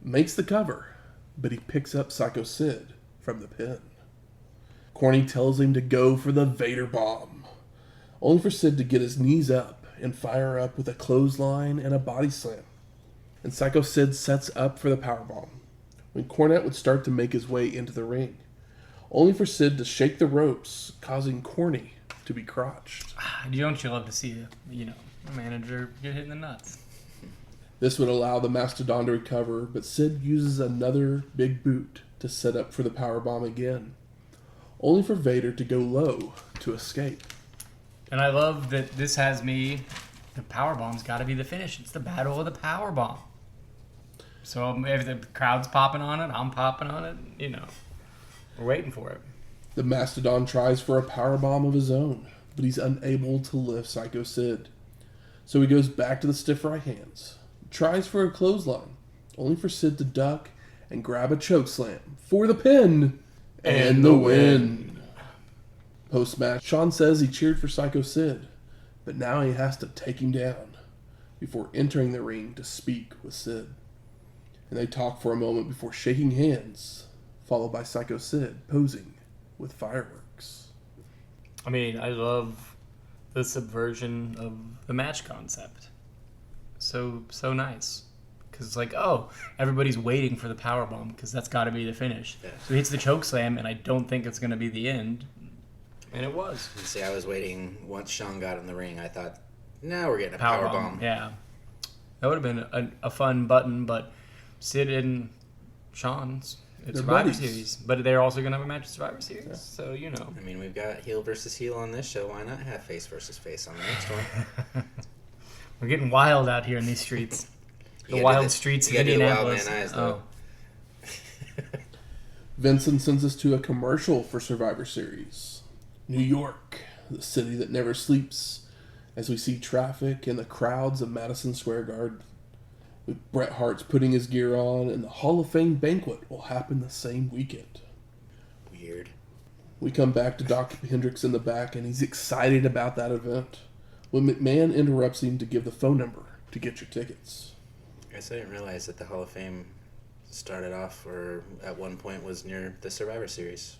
Makes the cover, but he picks up Sycho Sid from the pin. Corny tells him to go for the Vader bomb, only for Sid to get his knees up and fire up with a clothesline and a body slam. And Sycho Sid sets up for the powerbomb, when Cornette would start to make his way into the ring, only for Sid to shake the ropes, causing Corny to be crotched. Don't you love to see a manager get hit in the nuts? This would allow the Mastodon to recover, but Sid uses another big boot to set up for the powerbomb again, only for Vader to go low to escape. And I love that this has me, the powerbomb's got to be the finish. It's the battle of the powerbomb. So if the crowd's popping on it, I'm popping on it, we're waiting for it. The Mastodon tries for a powerbomb of his own, but he's unable to lift Sycho Sid. So he goes back to the stiff right hands, tries for a clothesline, only for Sid to duck and grab a chokeslam for the pin and the win. Post-match, Shawn says he cheered for Psycho Sid, but now he has to take him down before entering the ring to speak with Sid. And they talk for a moment before shaking hands, followed by Psycho Sid posing with fireworks. I mean, I love the subversion of the match concept. So nice. Because it's like, oh, everybody's waiting for the powerbomb because that's got to be the finish. Yeah. So he hits the chokeslam, and I don't think it's going to be the end. And it was. You see, I was waiting. Once Shawn got in the ring, I thought, now we're getting a powerbomb. Yeah. That would have been a fun button, but Sid and Shawn's Survivor Series. But they're also going to have a match at Survivor Series. Yeah. So, you know. I mean, we've got heel versus heel on this show. Why not have face versus face on the next one? We're getting wild out here in these streets. The wild streets of Indianapolis. Wildman eyes, though. Vincent sends us to a commercial for Survivor Series. New York, the city that never sleeps, as we see traffic and the crowds of Madison Square Garden. With Bret Hart's putting his gear on, and the Hall of Fame banquet will happen the same weekend. Weird. We come back to Doc Hendricks in the back, and he's excited about that event, when McMahon interrupts him to give the phone number to get your tickets. I guess I didn't realize that the Hall of Fame started off, or at one point was near the Survivor Series.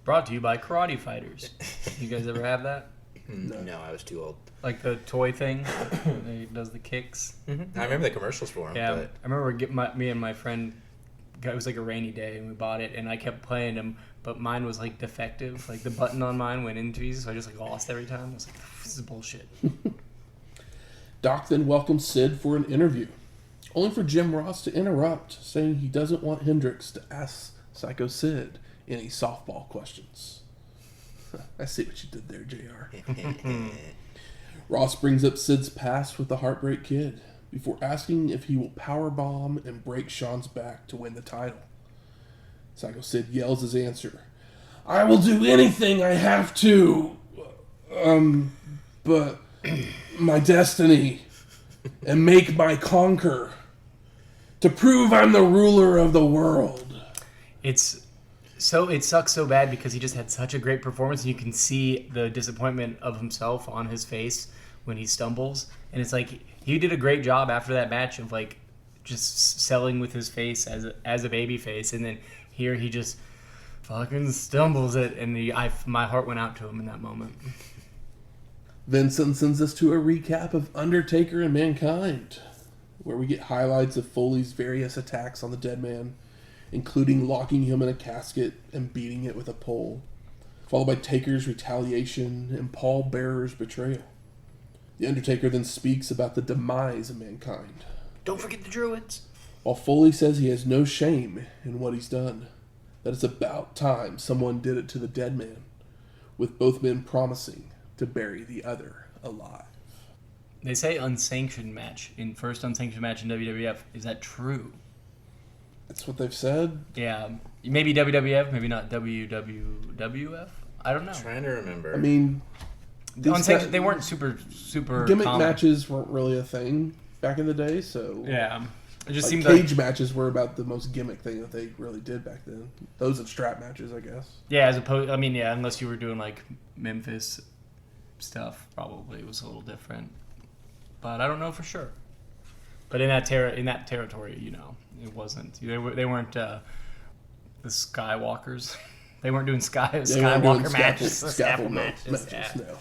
Brought to you by Karate Fighters. You guys ever have that? No, I was too old. Like the toy thing that does the kicks? Mm-hmm. I remember the commercials for them. Yeah, but... I remember me and my friend, it was like a rainy day, and we bought it, and I kept playing them, but mine was like defective. Like the button on mine went into these, so I just like lost every time. I was like, this is bullshit. Doc then welcomes Sid for an interview, only for Jim Ross to interrupt, saying he doesn't want Hendricks to ask Psycho Sid any softball questions. I see what you did there, JR. Ross brings up Sid's past with the Heartbreak Kid before asking if he will powerbomb and break Shawn's back to win the title. Psycho Sid yells his answer, "I will do anything I have to, but my destiny, and make my conquer, to prove I'm the ruler of the world." It sucks so bad because he just had such a great performance, and you can see the disappointment of himself on his face when he stumbles. And it's like he did a great job after that match of like just selling with his face as a baby face, and then here he just fucking stumbles it, and my heart went out to him in that moment. Vincent sends us to a recap of Undertaker and Mankind, where we get highlights of Foley's various attacks on the Deadman, including locking him in a casket and beating it with a pole, followed by Taker's retaliation and Paul Bearer's betrayal. The Undertaker then speaks about the demise of Mankind. Don't forget the Druids. While Foley says he has no shame in what he's done, that it's about time someone did it to the Deadman, with both men promising to bury the other alive. They say unsanctioned match, first unsanctioned match in WWF. Is that true? That's what they've said. Yeah, maybe WWF, maybe not WWF. I don't know. I'm trying to remember. I mean, they weren't super gimmick common. Matches weren't really a thing back in the day, so yeah, it just like seemed cage matches were about the most gimmick thing that they really did back then. Those and strap matches, I guess. Yeah, as opposed, unless you were doing like Memphis stuff, probably it was a little different. But I don't know for sure. But in that territory, it wasn't. They weren't the Skywalkers. They weren't doing Skywalker matches. Scaffold matches. Yeah. No.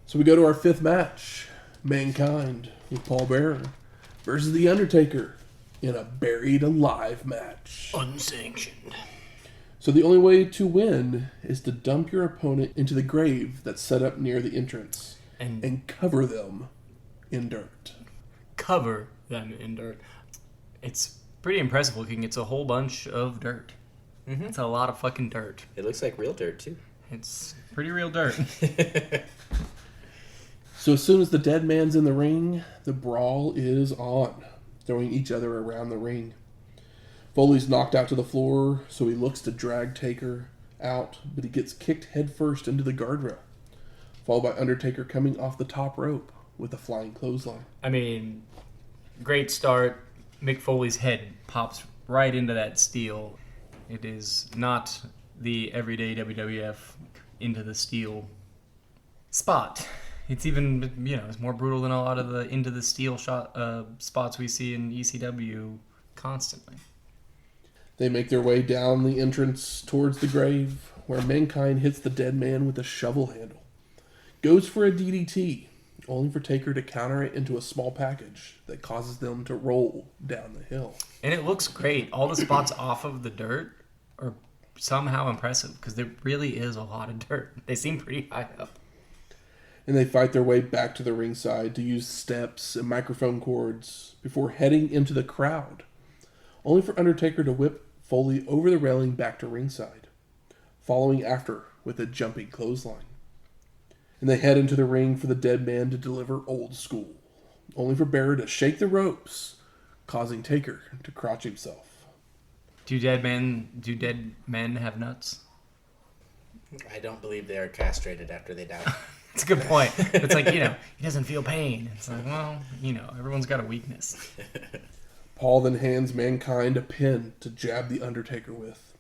So we go to our fifth match, Mankind with Paul Bearer versus The Undertaker in a buried alive match. Unsanctioned. So the only way to win is to dump your opponent into the grave that's set up near the entrance and cover them in dirt. Cover them in dirt. It's pretty impressive looking. It's a whole bunch of dirt. Mm-hmm. It's a lot of fucking dirt. It looks like real dirt, too. It's pretty real dirt. So as soon as the Deadman's in the ring, the brawl is on, throwing each other around the ring. Foley's knocked out to the floor, so he looks to drag Taker out, but he gets kicked headfirst into the guardrail, followed by Undertaker coming off the top rope with a flying clothesline. I mean, great start. Mick Foley's head pops right into that steel. It is not the everyday WWF into the steel spot. It's even, it's more brutal than a lot of the into the steel spots we see in ECW constantly. They make their way down the entrance towards the grave, where Mankind hits the Deadman with a shovel handle. Goes for a DDT, only for Taker to counter it into a small package that causes them to roll down the hill. And it looks great. All the spots off of the dirt are somehow impressive, because there really is a lot of dirt. They seem pretty high up. And they fight their way back to the ringside to use steps and microphone cords before heading into the crowd, only for Undertaker to whip Foley over the railing back to ringside, following after with a jumping clothesline. And they head into the ring for the Deadman to deliver Old School, only for Bearer to shake the ropes, causing Taker to crotch himself. Do dead men have nuts? I don't believe they are castrated after they die. It's a good point. It's like, he doesn't feel pain. It's like, well, everyone's got a weakness. Paul then hands Mankind a pin to jab the Undertaker with,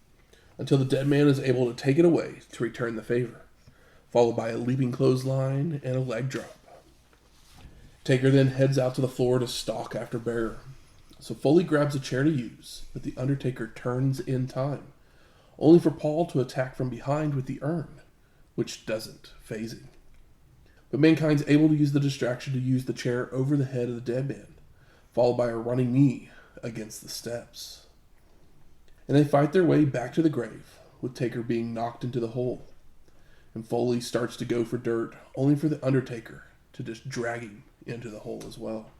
until the Deadman is able to take it away to return the favor, followed by a leaping clothesline and a leg drop. Taker then heads out to the floor to stalk after Bearer, so Foley grabs a chair to use, but the Undertaker turns in time, only for Paul to attack from behind with the urn, which doesn't faze him. But Mankind's able to use the distraction to use the chair over the head of the Deadman, followed by a running knee against the steps. And they fight their way back to the grave, with Taker being knocked into the hole. And Foley starts to go for dirt, only for the Undertaker to just drag him into the hole as well.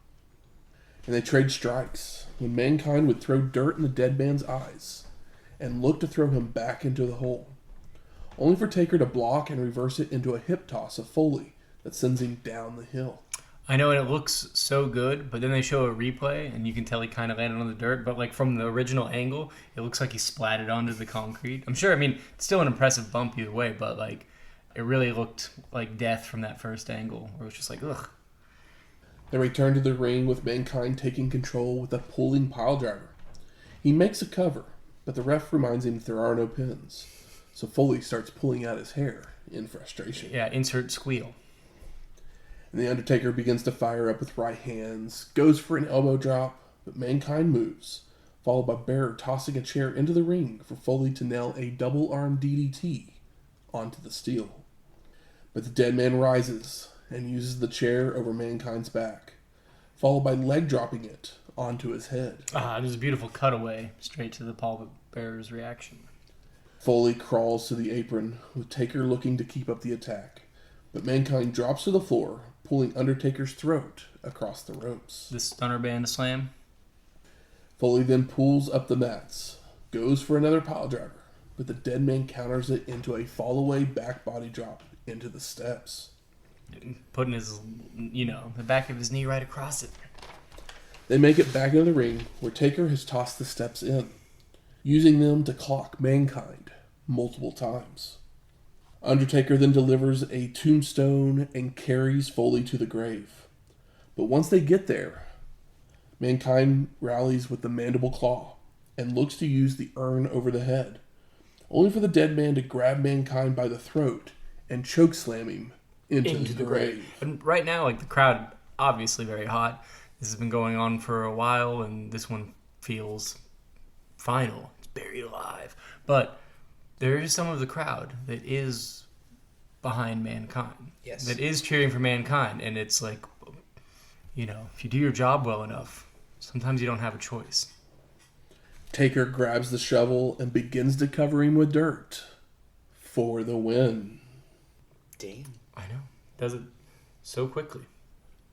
And they trade strikes, when Mankind would throw dirt in the Deadman's eyes, and look to throw him back into the hole, only for Taker to block and reverse it into a hip toss of Foley that sends him down the hill. I know, and it looks so good, but then they show a replay, and you can tell he kind of landed on the dirt, but from the original angle, it looks like he splatted onto the concrete. I'm sure, it's still an impressive bump either way, but it really looked like death from that first angle, where it was just like, ugh. They return to the ring with Mankind taking control with a pulling piledriver. He makes a cover, but the ref reminds him that there are no pins, so Foley starts pulling out his hair in frustration. Yeah, insert squeal. And the Undertaker begins to fire up with right hands, goes for an elbow drop, but Mankind moves, followed by Bearer tossing a chair into the ring for Foley to nail a double-arm DDT onto the steel. But the Deadman rises and uses the chair over Mankind's back, followed by leg dropping it onto his head. There's a beautiful cutaway straight to the Paul Bearer's reaction. Foley crawls to the apron, with Taker looking to keep up the attack, but Mankind drops to the floor, pulling Undertaker's throat across the ropes. The stunner band slam. Foley then pulls up the mats, goes for another piledriver, but the Deadman counters it into a fall-away back body drop into the steps. Putting his, the back of his knee right across it. They make it back into the ring, where Taker has tossed the steps in, using them to clock Mankind multiple times. Undertaker then delivers a tombstone and carries Foley to the grave. But once they get there, Mankind rallies with the mandible claw and looks to use the urn over the head, only for the Deadman to grab Mankind by the throat and chokeslam him into the grave. And right now, the crowd, obviously very hot. This has been going on for a while, and this one feels final. It's buried alive. But there is some of the crowd that is behind Mankind. Yes. That is cheering for Mankind. And it's like, if you do your job well enough, sometimes you don't have a choice. Taker grabs the shovel and begins to cover him with dirt for the win. Damn. I know. Does it so quickly.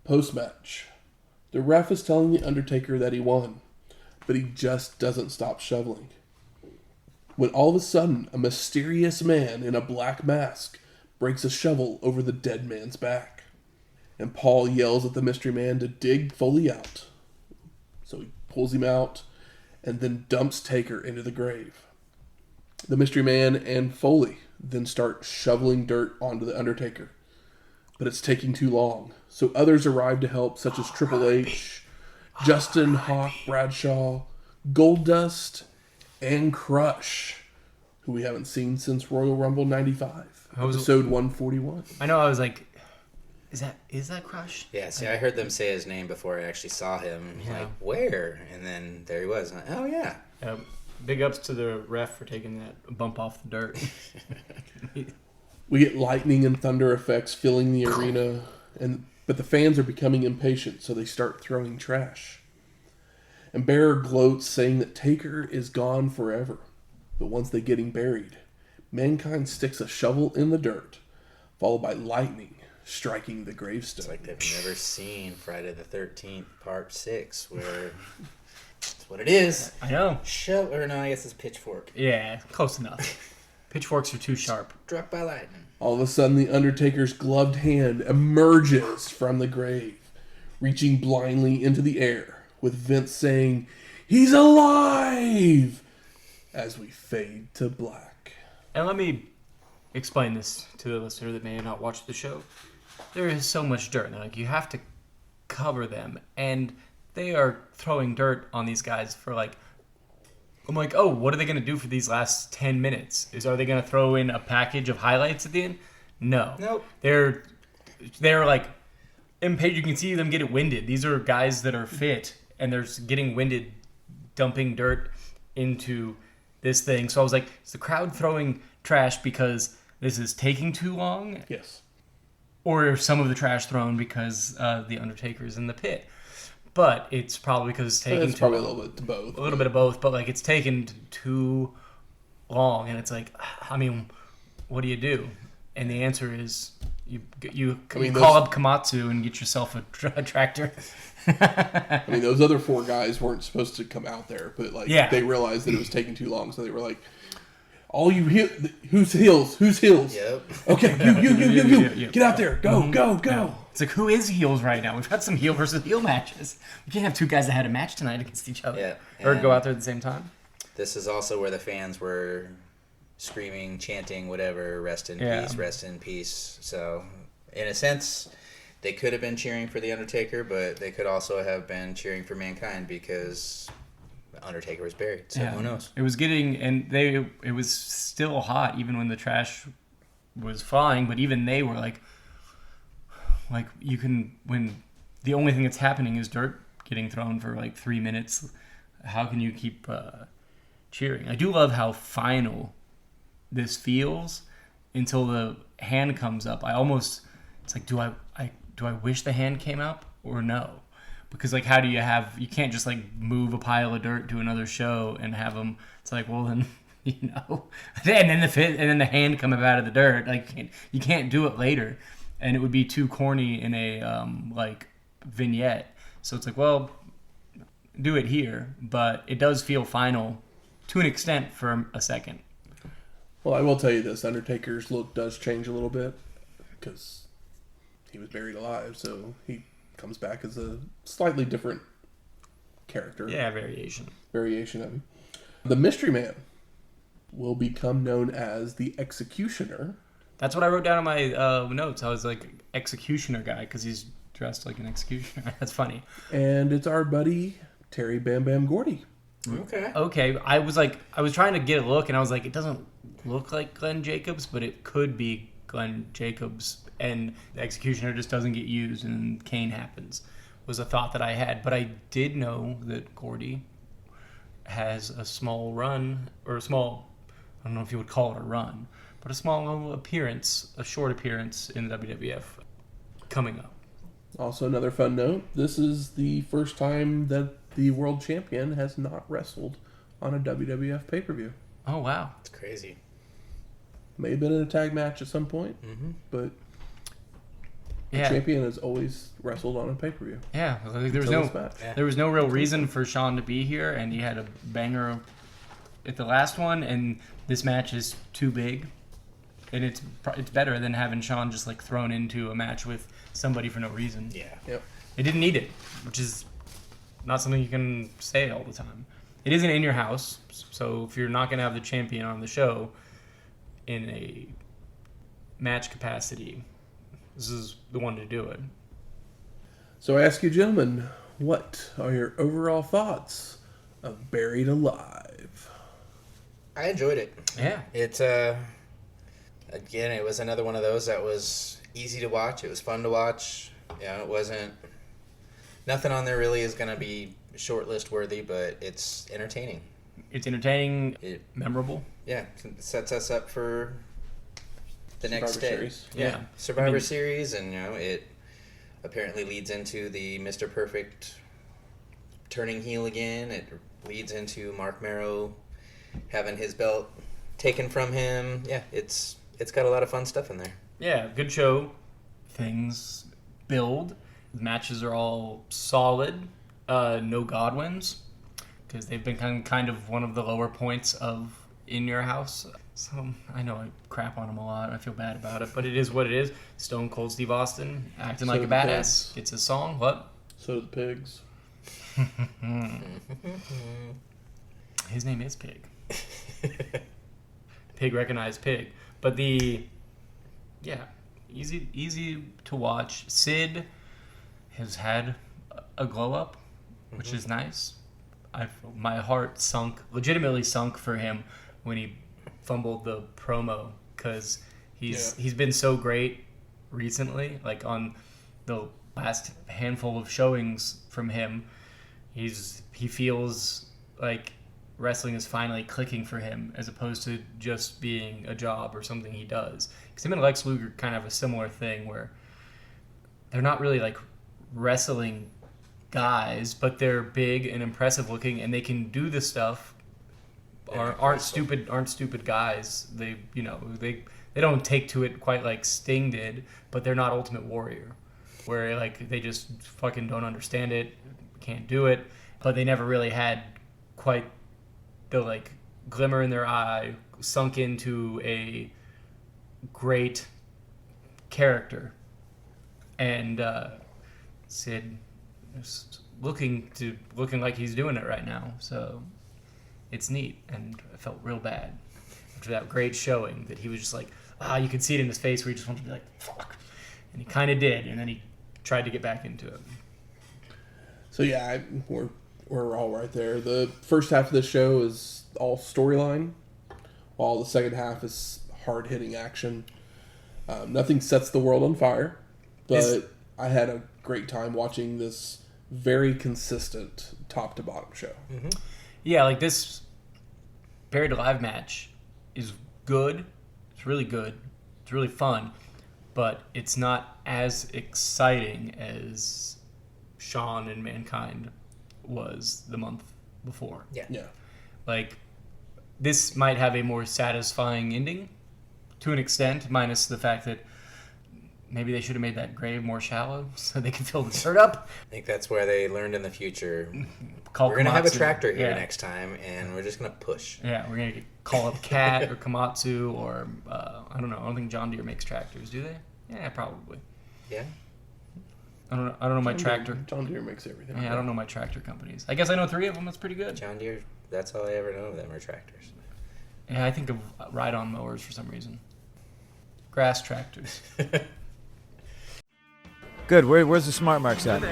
Post-match, the ref is telling the Undertaker that he won, but he just doesn't stop shoveling. When all of a sudden, a mysterious man in a black mask breaks a shovel over the Deadman's back. And Paul yells at the mystery man to dig Foley out. So he pulls him out and then dumps Taker into the grave. The mystery man and Foley then start shoveling dirt onto the Undertaker, but it's taking too long. So others arrive to help, such as Triple H, Justin, Hawk, Bradshaw, Goldust, and Crush, who we haven't seen since Royal Rumble 95, episode 141. I know, I was like, is that Crush? Yeah, see, I heard them say his name before I actually saw him. Like, where? And then there he was. Like, oh, yeah. Big ups to the ref for taking that bump off the dirt. We get lightning and thunder effects filling the arena, but the fans are becoming impatient, so they start throwing trash. And Bearer gloats, saying that Taker is gone forever. But once they get him buried, Mankind sticks a shovel in the dirt, followed by lightning striking the gravestone. It's like they've never seen Friday the 13th, Part 6, where that's what it is. I know. Or no, I guess it's pitchfork. Yeah, close enough. Pitchforks are too sharp. Struck by lightning. All of a sudden, the Undertaker's gloved hand emerges from the grave, reaching blindly into the air, with Vince saying, "He's alive!" as we fade to black. And let me explain this to the listener that may have not watched the show. There is so much dirt. Like, you have to cover them, and they are throwing dirt on these guys for like, I'm like, oh, what are they going to do for these last 10 minutes? Are they going to throw in a package of highlights at the end? No. Nope. They're like, impatient. You can see them get winded. These are guys that are fit, and they're getting winded, dumping dirt into this thing. So I was like, is the crowd throwing trash because this is taking too long? Yes. Or some of the trash thrown because the Undertaker's in the pit? But it's probably because it's taking It's probably a little bit of both. A little bit of both, but like it's taken too long, and it's like, I mean, what do you do? And the answer is you call up Komatsu and get yourself a tractor. I mean, those other four guys weren't supposed to come out there, but they realized that it was taking too long, so they were like, "All you who's heels? Who's heels? Yep. Okay, you, get out there, go." It's like, who is heels right now? We've had some heel versus heel matches. We can't have two guys that had a match tonight against each other. Yeah. Or go out there at the same time. This is also where the fans were screaming, chanting, whatever, rest in peace, rest in peace. So, in a sense, they could have been cheering for The Undertaker, but they could also have been cheering for Mankind because The Undertaker was buried. So, who knows? It was it was still hot even when the trash was flying, but even they were like when the only thing that's happening is dirt getting thrown for like 3 minutes, how can you keep cheering? I do love how final this feels until the hand comes up. It's like, do I wish the hand came up or no? Because like, how do you can't just like move a pile of dirt to another show and have them, it's like, well then, and then the hand come up out of the dirt. Like, you can't do it later. And it would be too corny in a vignette. So it's like, well, do it here, but it does feel final to an extent for a second. Well, I will tell you this: Undertaker's look does change a little bit because he was buried alive, so he comes back as a slightly different character. Yeah, variation of him. The Mystery Man will become known as the Executioner. That's what I wrote down in my notes. I was like, executioner guy, because he's dressed like an executioner. That's funny. And it's our buddy, Terry Bam Bam Gordy. Okay. I was trying to get a look, and I was like, it doesn't look like Glenn Jacobs, but it could be Glenn Jacobs, and the executioner just doesn't get used, and Kane happens, was a thought that I had. But I did know that Gordy has a small run, or I don't know if you would call it a run, but a small appearance, a short appearance in the WWF coming up. Also, another fun note, this is the first time that the world champion has not wrestled on a WWF pay-per-view. Oh, wow. It's crazy. May have been in a tag match at some point, but the champion has always wrestled on a pay-per-view. Yeah, like there was no real reason for Shawn to be here, and he had a banger at the last one, and this match is too big. And it's better than having Shawn just like thrown into a match with somebody for no reason. Yeah. Yep. It didn't need it, which is not something you can say all the time. It isn't in your house, so if you're not going to have the champion on the show in a match capacity, this is the one to do it. So I ask you, gentlemen, what are your overall thoughts of Buried Alive? I enjoyed it. Yeah. It, again, it was another one of those that was easy to watch. It was fun to watch. Yeah, it wasn't... Nothing on there really is going to be shortlist worthy, but it's entertaining. It's entertaining, memorable. Yeah, it sets us up for the next day. Series. Yeah. Survivor Series, and it apparently leads into the Mr. Perfect turning heel again. It leads into Marc Mero having his belt taken from him. Yeah, it's got a lot of fun stuff in there. Yeah, good show. Things build. The matches are all solid. No Godwins, because they've been kind of one of the lower points of In Your House. So I know I crap on him a lot. I feel bad about it, but it is what it is. Stone Cold Steve Austin acting like a badass. Gets his song. What? So do the pigs. His name is Pig. Pig recognized Pig. But easy to watch. Sid has had a glow up, which is nice. My heart legitimately sunk for him when he fumbled the promo, because he's been so great recently. Like on the last handful of showings from him, he feels like wrestling is finally clicking for him, as opposed to just being a job or something he does. Because him and Lex Luger kind of have a similar thing where they're not really like wrestling guys, but they're big and impressive looking, and they can do the stuff. Aren't stupid guys. They don't take to it quite like Sting did, but they're not Ultimate Warrior, where like they just fucking don't understand it, can't do it. But they never really had quite the like glimmer in their eye, sunk into a great character, and Sid is looking like he's doing it right now. So it's neat, and I felt real bad after that great showing that he was just like, you could see it in his face where he just wanted to be like, fuck. And he kind of did, and then he tried to get back into it. So yeah, we're all right there. The first half of the show is all storyline, while the second half is hard-hitting action. Nothing sets the world on fire, but I had a great time watching this very consistent top-to-bottom show. Mm-hmm. Yeah, like this Buried Alive match is good. It's really good. It's really fun, but it's not as exciting as Shawn and Mankind was the month before. Yeah. Like, this might have a more satisfying ending to an extent, minus the fact that maybe they should have made that grave more shallow so they could fill the dirt up. I think that's where they learned in the future. We're going to have a tractor here next time, and we're just going to push. Yeah, we're going to call up Cat or Komatsu or, I don't know. I don't think John Deere makes tractors, do they? Yeah, probably. Yeah. I don't know my tractor. John Deere makes everything. Yeah, I don't know my tractor companies. I guess I know 3 of them. That's pretty good. John Deere, that's all I ever know of them are tractors. Yeah, I think of ride-on mowers for some reason. Grass tractors. Good. Where's the smart marks at?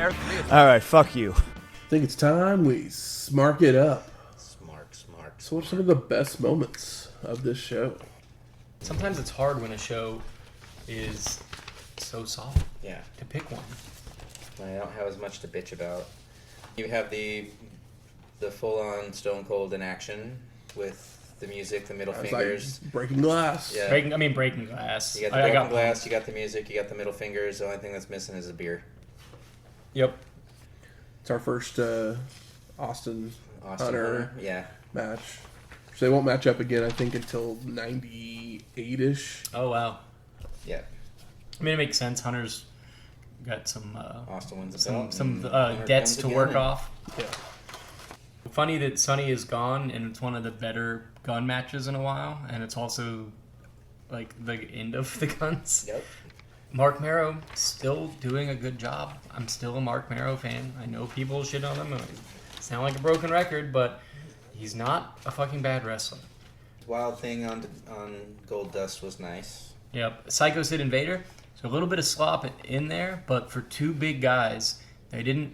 All right, fuck you. I think it's time we smark it up. Smart. So what are some of the best moments of this show? Sometimes it's hard when a show is so solid. Yeah. To pick one. I don't have as much to bitch about. You have the full-on Stone Cold in action with the music, the middle fingers. Like breaking glass. Yeah. Breaking glass. You got the broken glass, you got the music, you got the middle fingers. The only thing that's missing is a beer. Yep. It's our first Austin Hunter match. So they won't match up again, I think, until 98-ish. Oh, wow. Yeah. I mean, it makes sense. Hunter's got some Austin wins some debts to work off. Yeah. Funny that Sonny is gone, and it's one of the better gun matches in a while, and it's also like the end of the guns. Yep. Marc Mero still doing a good job. I'm still a Marc Mero fan. I know people shit on him. I sound like a broken record, but he's not a fucking bad wrestler. Wild thing on Goldust was nice. Yep. Sycho, Sid, and Vader. So a little bit of slop in there, but for two big guys, they did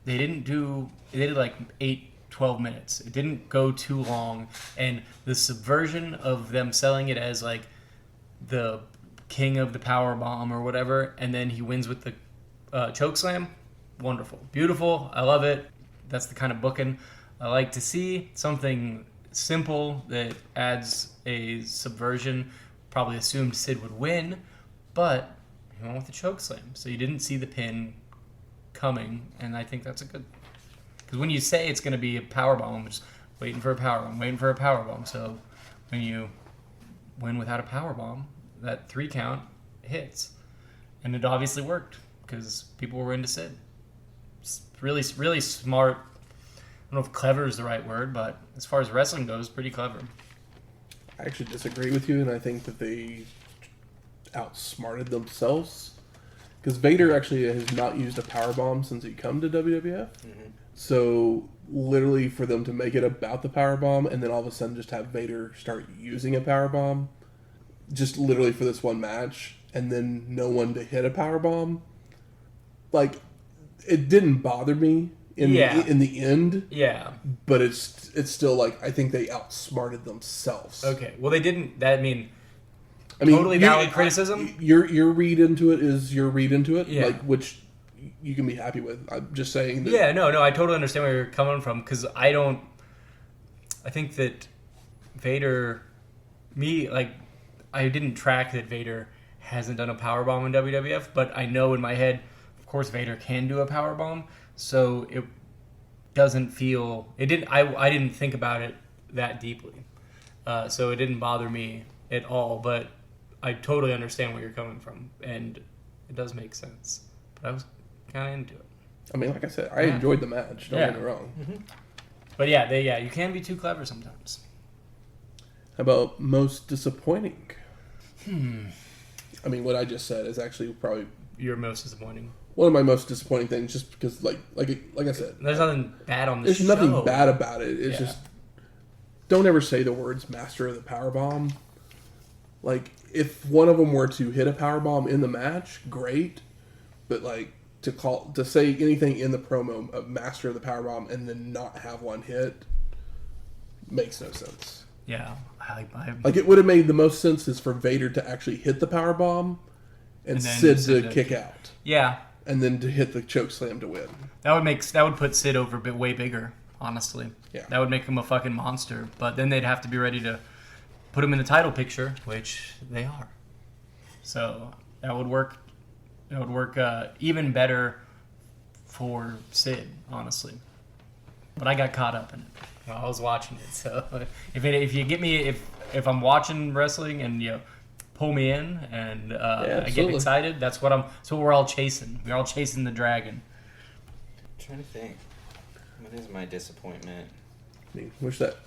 like 8-12 minutes. It didn't go too long, and the subversion of them selling it as like the king of the power bomb or whatever, and then he wins with the choke slam. Wonderful, beautiful. I love it. That's the kind of booking I like to see. Something simple that adds a subversion. Probably assumed Sid would win, but he went with the choke slam, so you didn't see the pin coming, and I think that's a good. Because when you say it's going to be a power bomb, I'm just waiting for a power bomb. So when you win without a power bomb, that 3 count hits, and it obviously worked because people were into Sid. It's really, really smart. I don't know if clever is the right word, but as far as wrestling goes, pretty clever. I actually disagree with you, and I think that they outsmarted themselves. Because Vader actually has not used a powerbomb since he come to WWF. Mm-hmm. So, literally, for them to make it about the powerbomb, and then all of a sudden just have Vader start using a powerbomb, just literally for this one match, and then no one to hit a powerbomb, like, it didn't bother me in the end. Yeah. But it's still, like, I think they outsmarted themselves. Okay. Well, they didn't. Totally valid criticism. Your read into it is your read into it, yeah. like, which you can be happy with. I'm just saying that. Yeah, no, I totally understand where you're coming from, because I think that Vader, I didn't track that Vader hasn't done a powerbomb in WWF, but I know in my head, of course, Vader can do a powerbomb, so it doesn't feel, I didn't think about it that deeply, so it didn't bother me at all, but I totally understand where you're coming from, and it does make sense. But I was kind of into it. I mean, like I said, I enjoyed the match. Don't get me wrong. Mm-hmm. But yeah, you can be too clever sometimes. How about most disappointing? I mean, what I just said is actually probably your most disappointing. One of my most disappointing things, just because, like I said, there's nothing bad on this show. There's nothing bad about it. It's just don't ever say the words "master of the powerbomb." Like, if one of them were to hit a powerbomb in the match, great. But, like, to say anything in the promo of master of the powerbomb and then not have one hit makes no sense. Yeah. Like, it would have made the most sense is for Vader to actually hit the powerbomb and Sid to kick out. Yeah. And then to hit the choke slam to win. That would put Sid over way bigger, honestly. Yeah. That would make him a fucking monster. But then they'd have to be ready to put him in the title picture, which they are. So that would work. It would work even better for Sid, honestly. But I got caught up in it while I was watching it. So if you get me, if I'm watching wrestling and you pull me in and I get excited, that's what we're all chasing. We're all chasing the dragon. I'm trying to think. What is my disappointment? I mean, wish that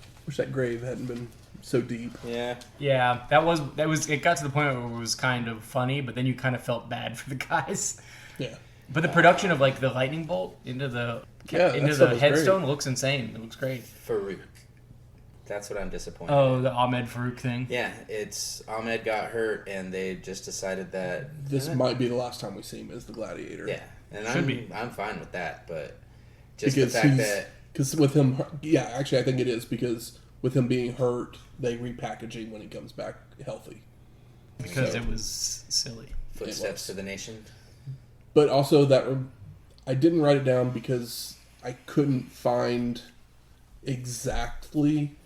grave hadn't been so deep. Yeah, that was it got to the point where it was kind of funny, but then you kind of felt bad for the guys. Yeah. But the production of, like, the lightning bolt into the headstone looks insane. It looks great. Farouk. That's what I'm disappointed. Oh, the Ahmed Farouk thing. Yeah, it's Ahmed got hurt, and they just decided that this might be the last time we see him as the Gladiator. Yeah, and I'm fine with that, but just because the fact that because with him, actually, I think it is because with him being hurt, they repackage him when he comes back healthy. Because it was silly. Footsteps to the nation. But also I didn't write it down because I couldn't find exactly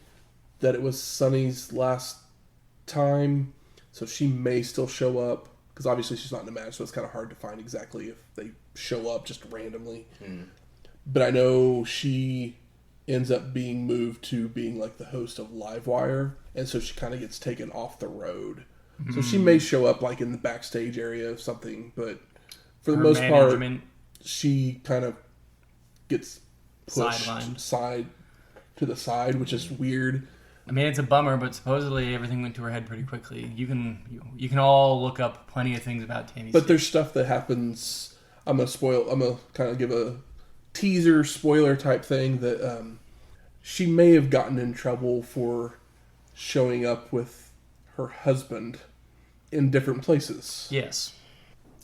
that it was Sunny's last time, so she may still show up because obviously she's not in the match, so it's kind of hard to find exactly if they show up just randomly. But I know she ends up being moved to being like the host of Livewire, and so she kind of gets taken off the road. So she may show up like in the backstage area or something, but for the most part, she kind of gets pushed to the side, which is weird. I mean, it's a bummer, but supposedly everything went to her head pretty quickly. You can all look up plenty of things about Tammy. But there's stuff that happens. I'm gonna kind of give a teaser spoiler type thing that she may have gotten in trouble for showing up with her husband in different places. Yes.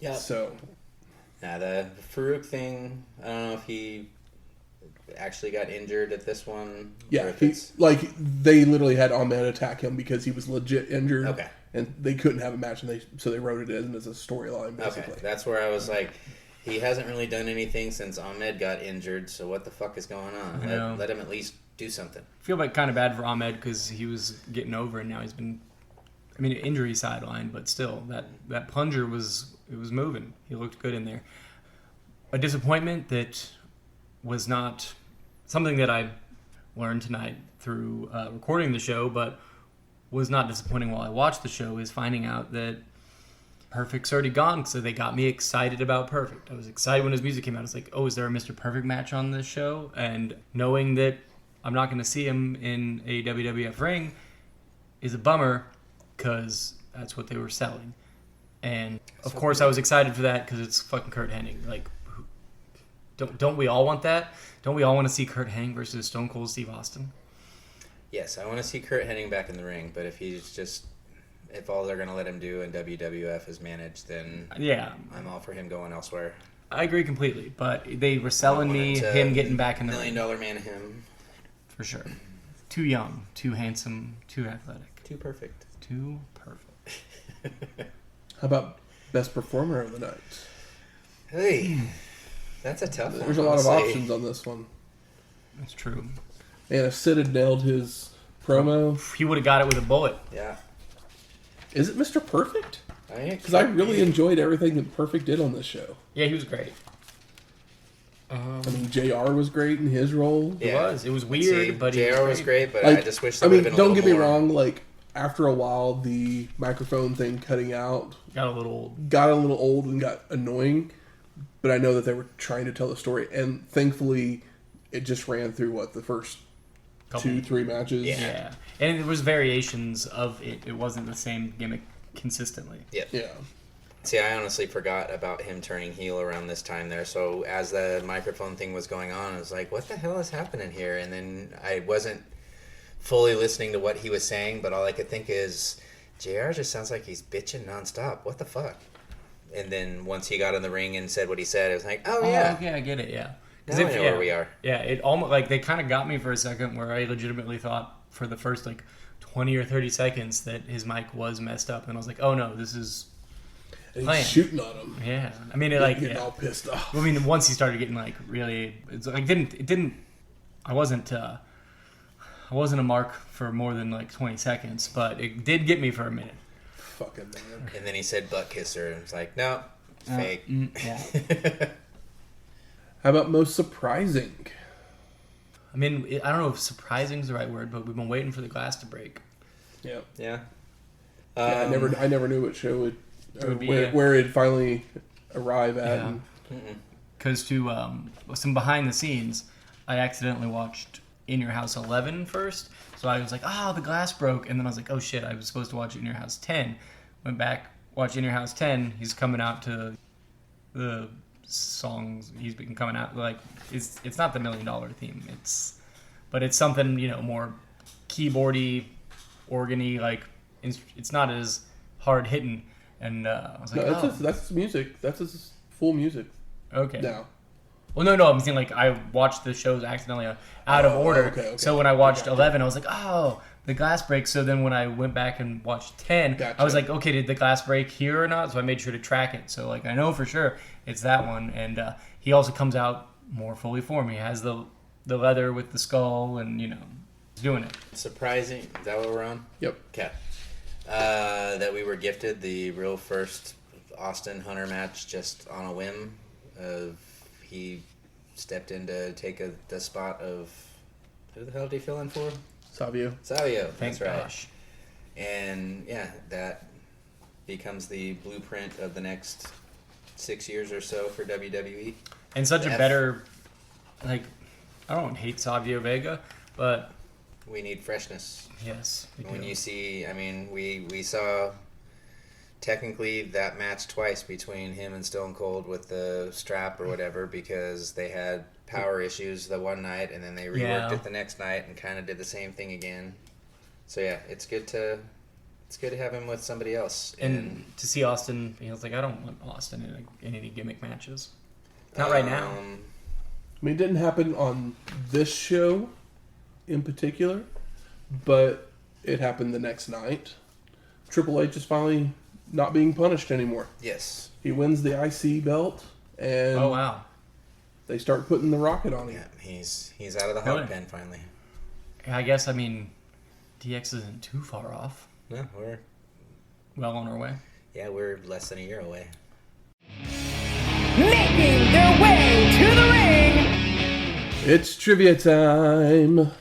Yeah. So. Now, the Farouk thing, I don't know if he actually got injured at this one. Yeah, they literally had Ahmed attack him because he was legit injured. Okay. And they couldn't have a match, and so they wrote it in as a storyline, basically. Okay, that's where I was like, he hasn't really done anything since Ahmed got injured, so what the fuck is going on? Let him at least do something. I feel like kind of bad for Ahmed because he was getting over, and now he's been, injury sideline, but still, that plunger was moving. He looked good in there. A disappointment that was not something that I learned tonight through recording the show, but was not disappointing while I watched the show, is finding out that Perfect's already gone, so they got me excited about Perfect. I was excited when his music came out. I was like, oh, is there a Mr. Perfect match on this show? And knowing that I'm not going to see him in a WWF ring is a bummer, because that's what they were selling. And, of course, I was excited for that because it's fucking Curt Hennig. Like, don't we all want that? Don't we all want to see Curt Hennig versus Stone Cold Steve Austin? Yes, I want to see Curt Hennig back in the ring, but if all they're going to let him do in WWF is manage, then yeah, I'm all for him going elsewhere. I agree completely, but they were selling me him getting back in the ring. $1 million man him. For sure. Too young, too handsome, too athletic. Too perfect. Too perfect. How about best performer of the night? Hey, that's a tough one. There's a lot of options on this one. That's true. And if Sid had nailed his promo, he would have got it with a bullet. Yeah. Is it Mr. Perfect? Because I really enjoyed everything that Perfect did on this show. Yeah, he was great. JR was great in his role. Yeah. It was weird, but JR was great, but I just wish there would have been a little more. Don't get me wrong, after a while, the microphone thing cutting out got a little old and got annoying, but I know that they were trying to tell the story, and thankfully, it just ran through, the first 2-3 matches? Yeah. And there was variations of it. It wasn't the same gimmick consistently. Yep. Yeah. See, I honestly forgot about him turning heel around this time there. So as the microphone thing was going on, I was like, what the hell is happening here? And then I wasn't fully listening to what he was saying, but all I could think is, JR just sounds like he's bitching nonstop. What the fuck? And then once he got in the ring and said what he said, I was like, oh yeah. Okay, I get it, yeah. Now I know where we are. Yeah, it almost, they kind of got me for a second where I legitimately thought for the first, 20 or 30 seconds that his mic was messed up. And I was like, oh no, this is... And he's shooting on him. Yeah, getting all pissed off. Once he started getting really, it's I wasn't a Marc for more than 20 seconds, but it did get me for a minute. Fucking man. And then he said butt kisser, and it's like, no, it's fake. Yeah. How about most surprising? I don't know if surprising is the right word, but we've been waiting for the glass to break. Yeah. Yeah. I never knew what show it would be, where it'd finally arrive at. Because to some behind the scenes, I accidentally watched In Your House 11 first. So I was like, the glass broke. And then I was like, oh shit, I was supposed to watch In Your House 10. Went back, watched In Your House 10. He's coming out to the songs he's been coming out. It's not the $1 Million theme. But it's something, more keyboardy, organy, it's not as hard hitting. And I was like, that's music. That's his full music. Okay. Now. Well, no, I'm saying I watched the shows accidentally out of order. Okay. So when I watched 11, I was like, the glass breaks. So then when I went back and watched 10, Gotcha. I was like, okay, did the glass break here or not? So I made sure to track it. So I know for sure it's that one. And he also comes out more fully formed. He has the leather with the skull, and he's doing it. Surprising. Is that what we're on? Yep. Okay. That we were gifted the real first Austin Hunter match just on a whim. He stepped in to take the spot of, who the hell did he fill in for? Savio, that's right. Gosh. And yeah, that becomes the blueprint of the next 6 years or so for WWE. And such a better, I don't hate Savio Vega, but we need freshness. Yes. When you see, we saw technically that match twice between him and Stone Cold with the strap or whatever, because they had power issues the one night and then they reworked it the next night and kind of did the same thing again. So yeah, it's good to It's good to have him with somebody else. And to see Austin, he was like, I don't want Austin in any gimmick matches. Not right now. I mean, it didn't happen on this show in particular, but it happened the next night. Triple H is finally not being punished anymore. Yes. He wins the IC belt, and Oh, wow. they start putting the rocket on him. Yeah, he's out of the hog pen finally. I guess, I mean, DX isn't too far off. No, we're Well on our way. Yeah, we're less than a year away. Making their way to the ring. It's trivia time.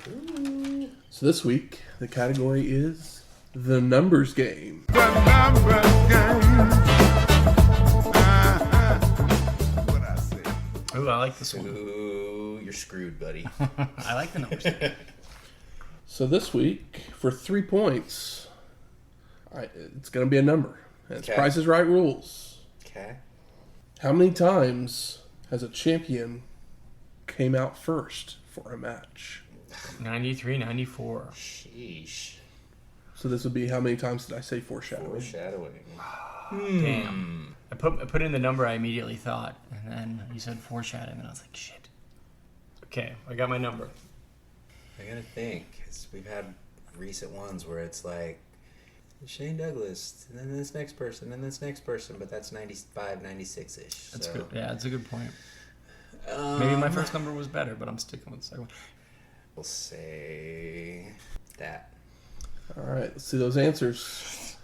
So this week, the category is the numbers game. The numbers game. What I say? Ooh, I like this one. Ooh, you're screwed, buddy. I like the numbers. So this week, for 3 points, it's going to be a number. And it's Okay. Price is Right rules. Okay. How many times has a champion came out first for a match? 93, 94. Sheesh. So this would be how many times did I say foreshadowing? Foreshadowing. Damn. I put in the number I immediately thought, and then you said foreshadowing, and I was like, shit. Okay, I got my number. I gotta think, because we've had recent ones where it's like Shane Douglas, and then this next person, and this next person, but that's 95, 96-ish. That's so. good. Yeah, that's a good point. Maybe my first number was better, but I'm sticking with the second one. We'll say that. All right, let's see those answers.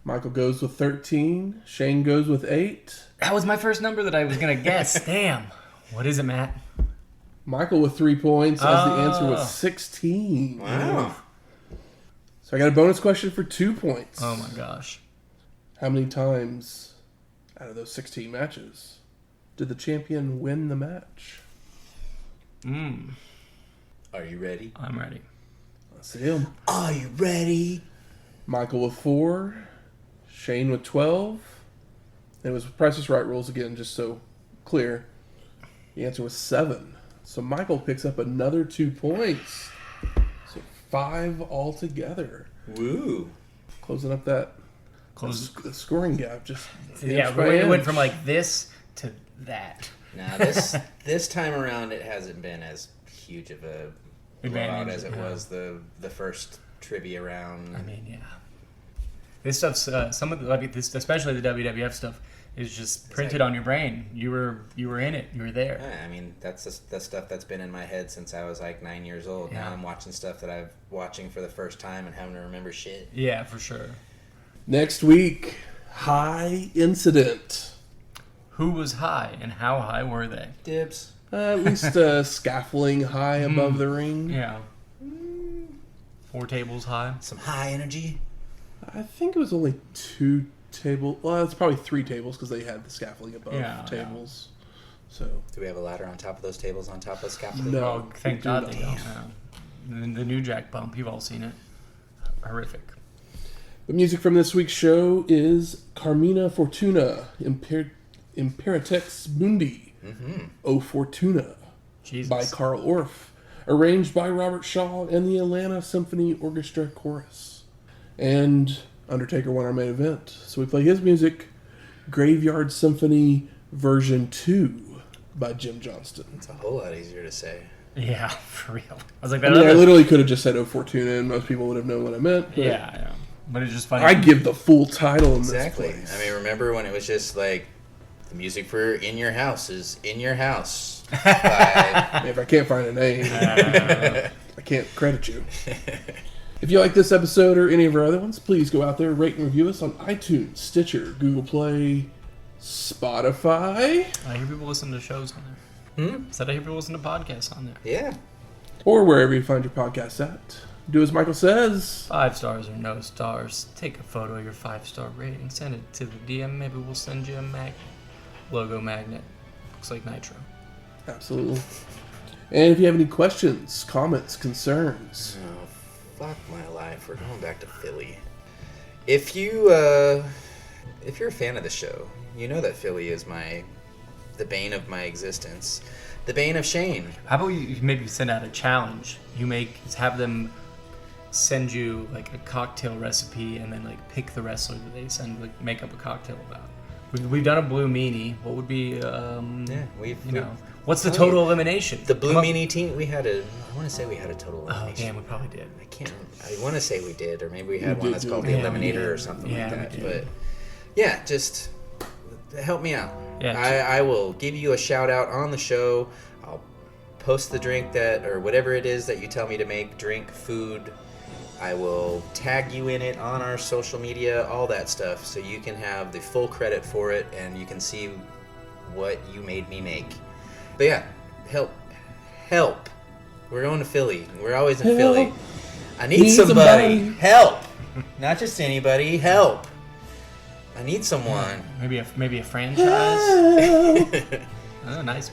Michael goes with 13. Shane goes with 8. That was my first number that I was going to guess. Damn. What is it, Matt? Michael with 3 points as the answer was 16. Wow. So I got a bonus question for 2 points. Oh, my gosh. How many times out of those 16 matches did the champion win the match? Are you ready? I'm ready. Let's see him. Are you ready? Michael with 4. Shane with 12. And it was Price is Right rules again, just so clear. The answer was 7. So Michael picks up another 2 points. So 5 altogether. Woo. Closing up that the scoring gap. Just Yeah, inch by it went inch. from like this to that. Now this time around, it hasn't been as huge of a blowout Advantage, as it yeah. was the first trivia round. I mean, yeah. This stuff's some of the, like this, especially the WWF stuff, is just printed on your brain. You were in it. You were there. Yeah, I mean, that's the stuff that's been in my head since I was like 9 years old. Yeah. Now I'm watching stuff that I'm watching for the first time and having to remember shit. Yeah, for sure. Next week, high incident. Who was high and how high were they? Dibs. At least scaffolding high above the ring. Yeah. 4 tables high. Some high energy. I think it was only 2 tables. Well, it's probably 3 tables because they had the scaffolding above tables. So Do we have a ladder on top of those tables on top of the scaffolding? No. Oh, thank we do God not. they don't. Yeah. The New Jack bump, you've all seen it. Horrific. the music from this week's show is Carnina Fortuna Imperatix Mundi. O Fortuna Jesus. by Carl Orff. Arranged by Robert Shaw and the Atlanta Symphony Orchestra Chorus. And Undertaker won our main event. So we play his music, Graveyard Symphony version 2 by Jim Johnston. It's a whole lot easier to say. Yeah, for real. I was like, I mean, I literally could have just said O Fortuna and most people would have known what I meant. But yeah. But it's just funny. I give the full title in Exactly. this place. I mean, remember when it was just like, the music for In Your House is In Your House. By... If I can't find a name, I can't credit you. If you like this episode or any of our other ones, please go out there, rate and review us on iTunes, Stitcher, Google Play, Spotify, I hear people listen to shows on there. Said I hear people listen to podcasts on there. Yeah. or wherever you find your podcast at. Do as Michael says. 5 stars or no stars. Take a photo of your 5-star rating. Send it to the DM. Maybe we'll send you a logo magnet. Looks like Nitro. Absolutely. And if you have any questions, comments, concerns, Oh, fuck my life. We're going back to Philly. If you're a fan of the show, you know that Philly is the bane of my existence. The bane of Shane. How about you maybe send out a challenge? Have them send you like a cocktail recipe and then like pick the wrestler that they send, like make up a cocktail about. We've done a blue meanie. What would be what's the total elimination? The blue meanie team, I want to say we had a total elimination. Oh damn, we probably did. I want to say we did, or maybe we had one that's called the Eliminator or something like that. But yeah, just help me out. Yeah, I will give you a shout out on the show. I'll post the drink or whatever it is that you tell me to make, drink, food. I will tag you in it on our social media, all that stuff, so you can have the full credit for it and you can see what you made me make. But yeah, help. We're going to Philly. We're always in Philly. I need somebody. Help. Not just anybody. Help. I need someone. Maybe a franchise. Oh, nice.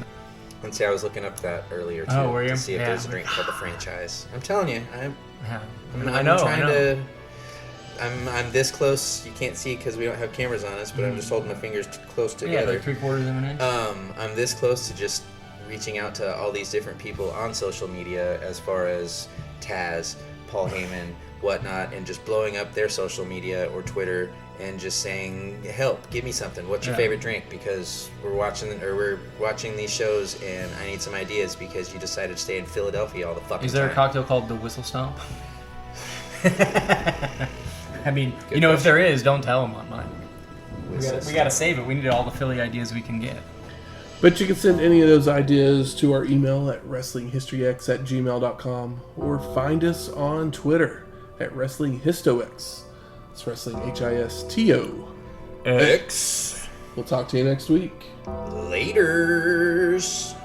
Let's see, I was looking up that earlier too to see if there's a drink called the franchise. I'm telling you, I'm this close. You can't see because we don't have cameras on us, but I'm just holding my fingers close together. Yeah, like 3/4 of an inch. I'm this close to just reaching out to all these different people on social media, as far as Taz, Paul Heyman, whatnot, and just blowing up their social media or Twitter and just saying, "Help! Give me something. What's your favorite drink?" Because we're watching these shows, and I need some ideas because you decided to stay in Philadelphia all the fucking time. Is there a cocktail called the Whistle Stomp? I mean, good question. If there is, don't tell them on mine. We gotta save it. We need all the Philly ideas we can get. But you can send any of those ideas to our email at wrestlinghistoryx@gmail.com or find us on Twitter at WrestlingHistoX. It's Wrestling HISTOX. We'll talk to you next week. Laters.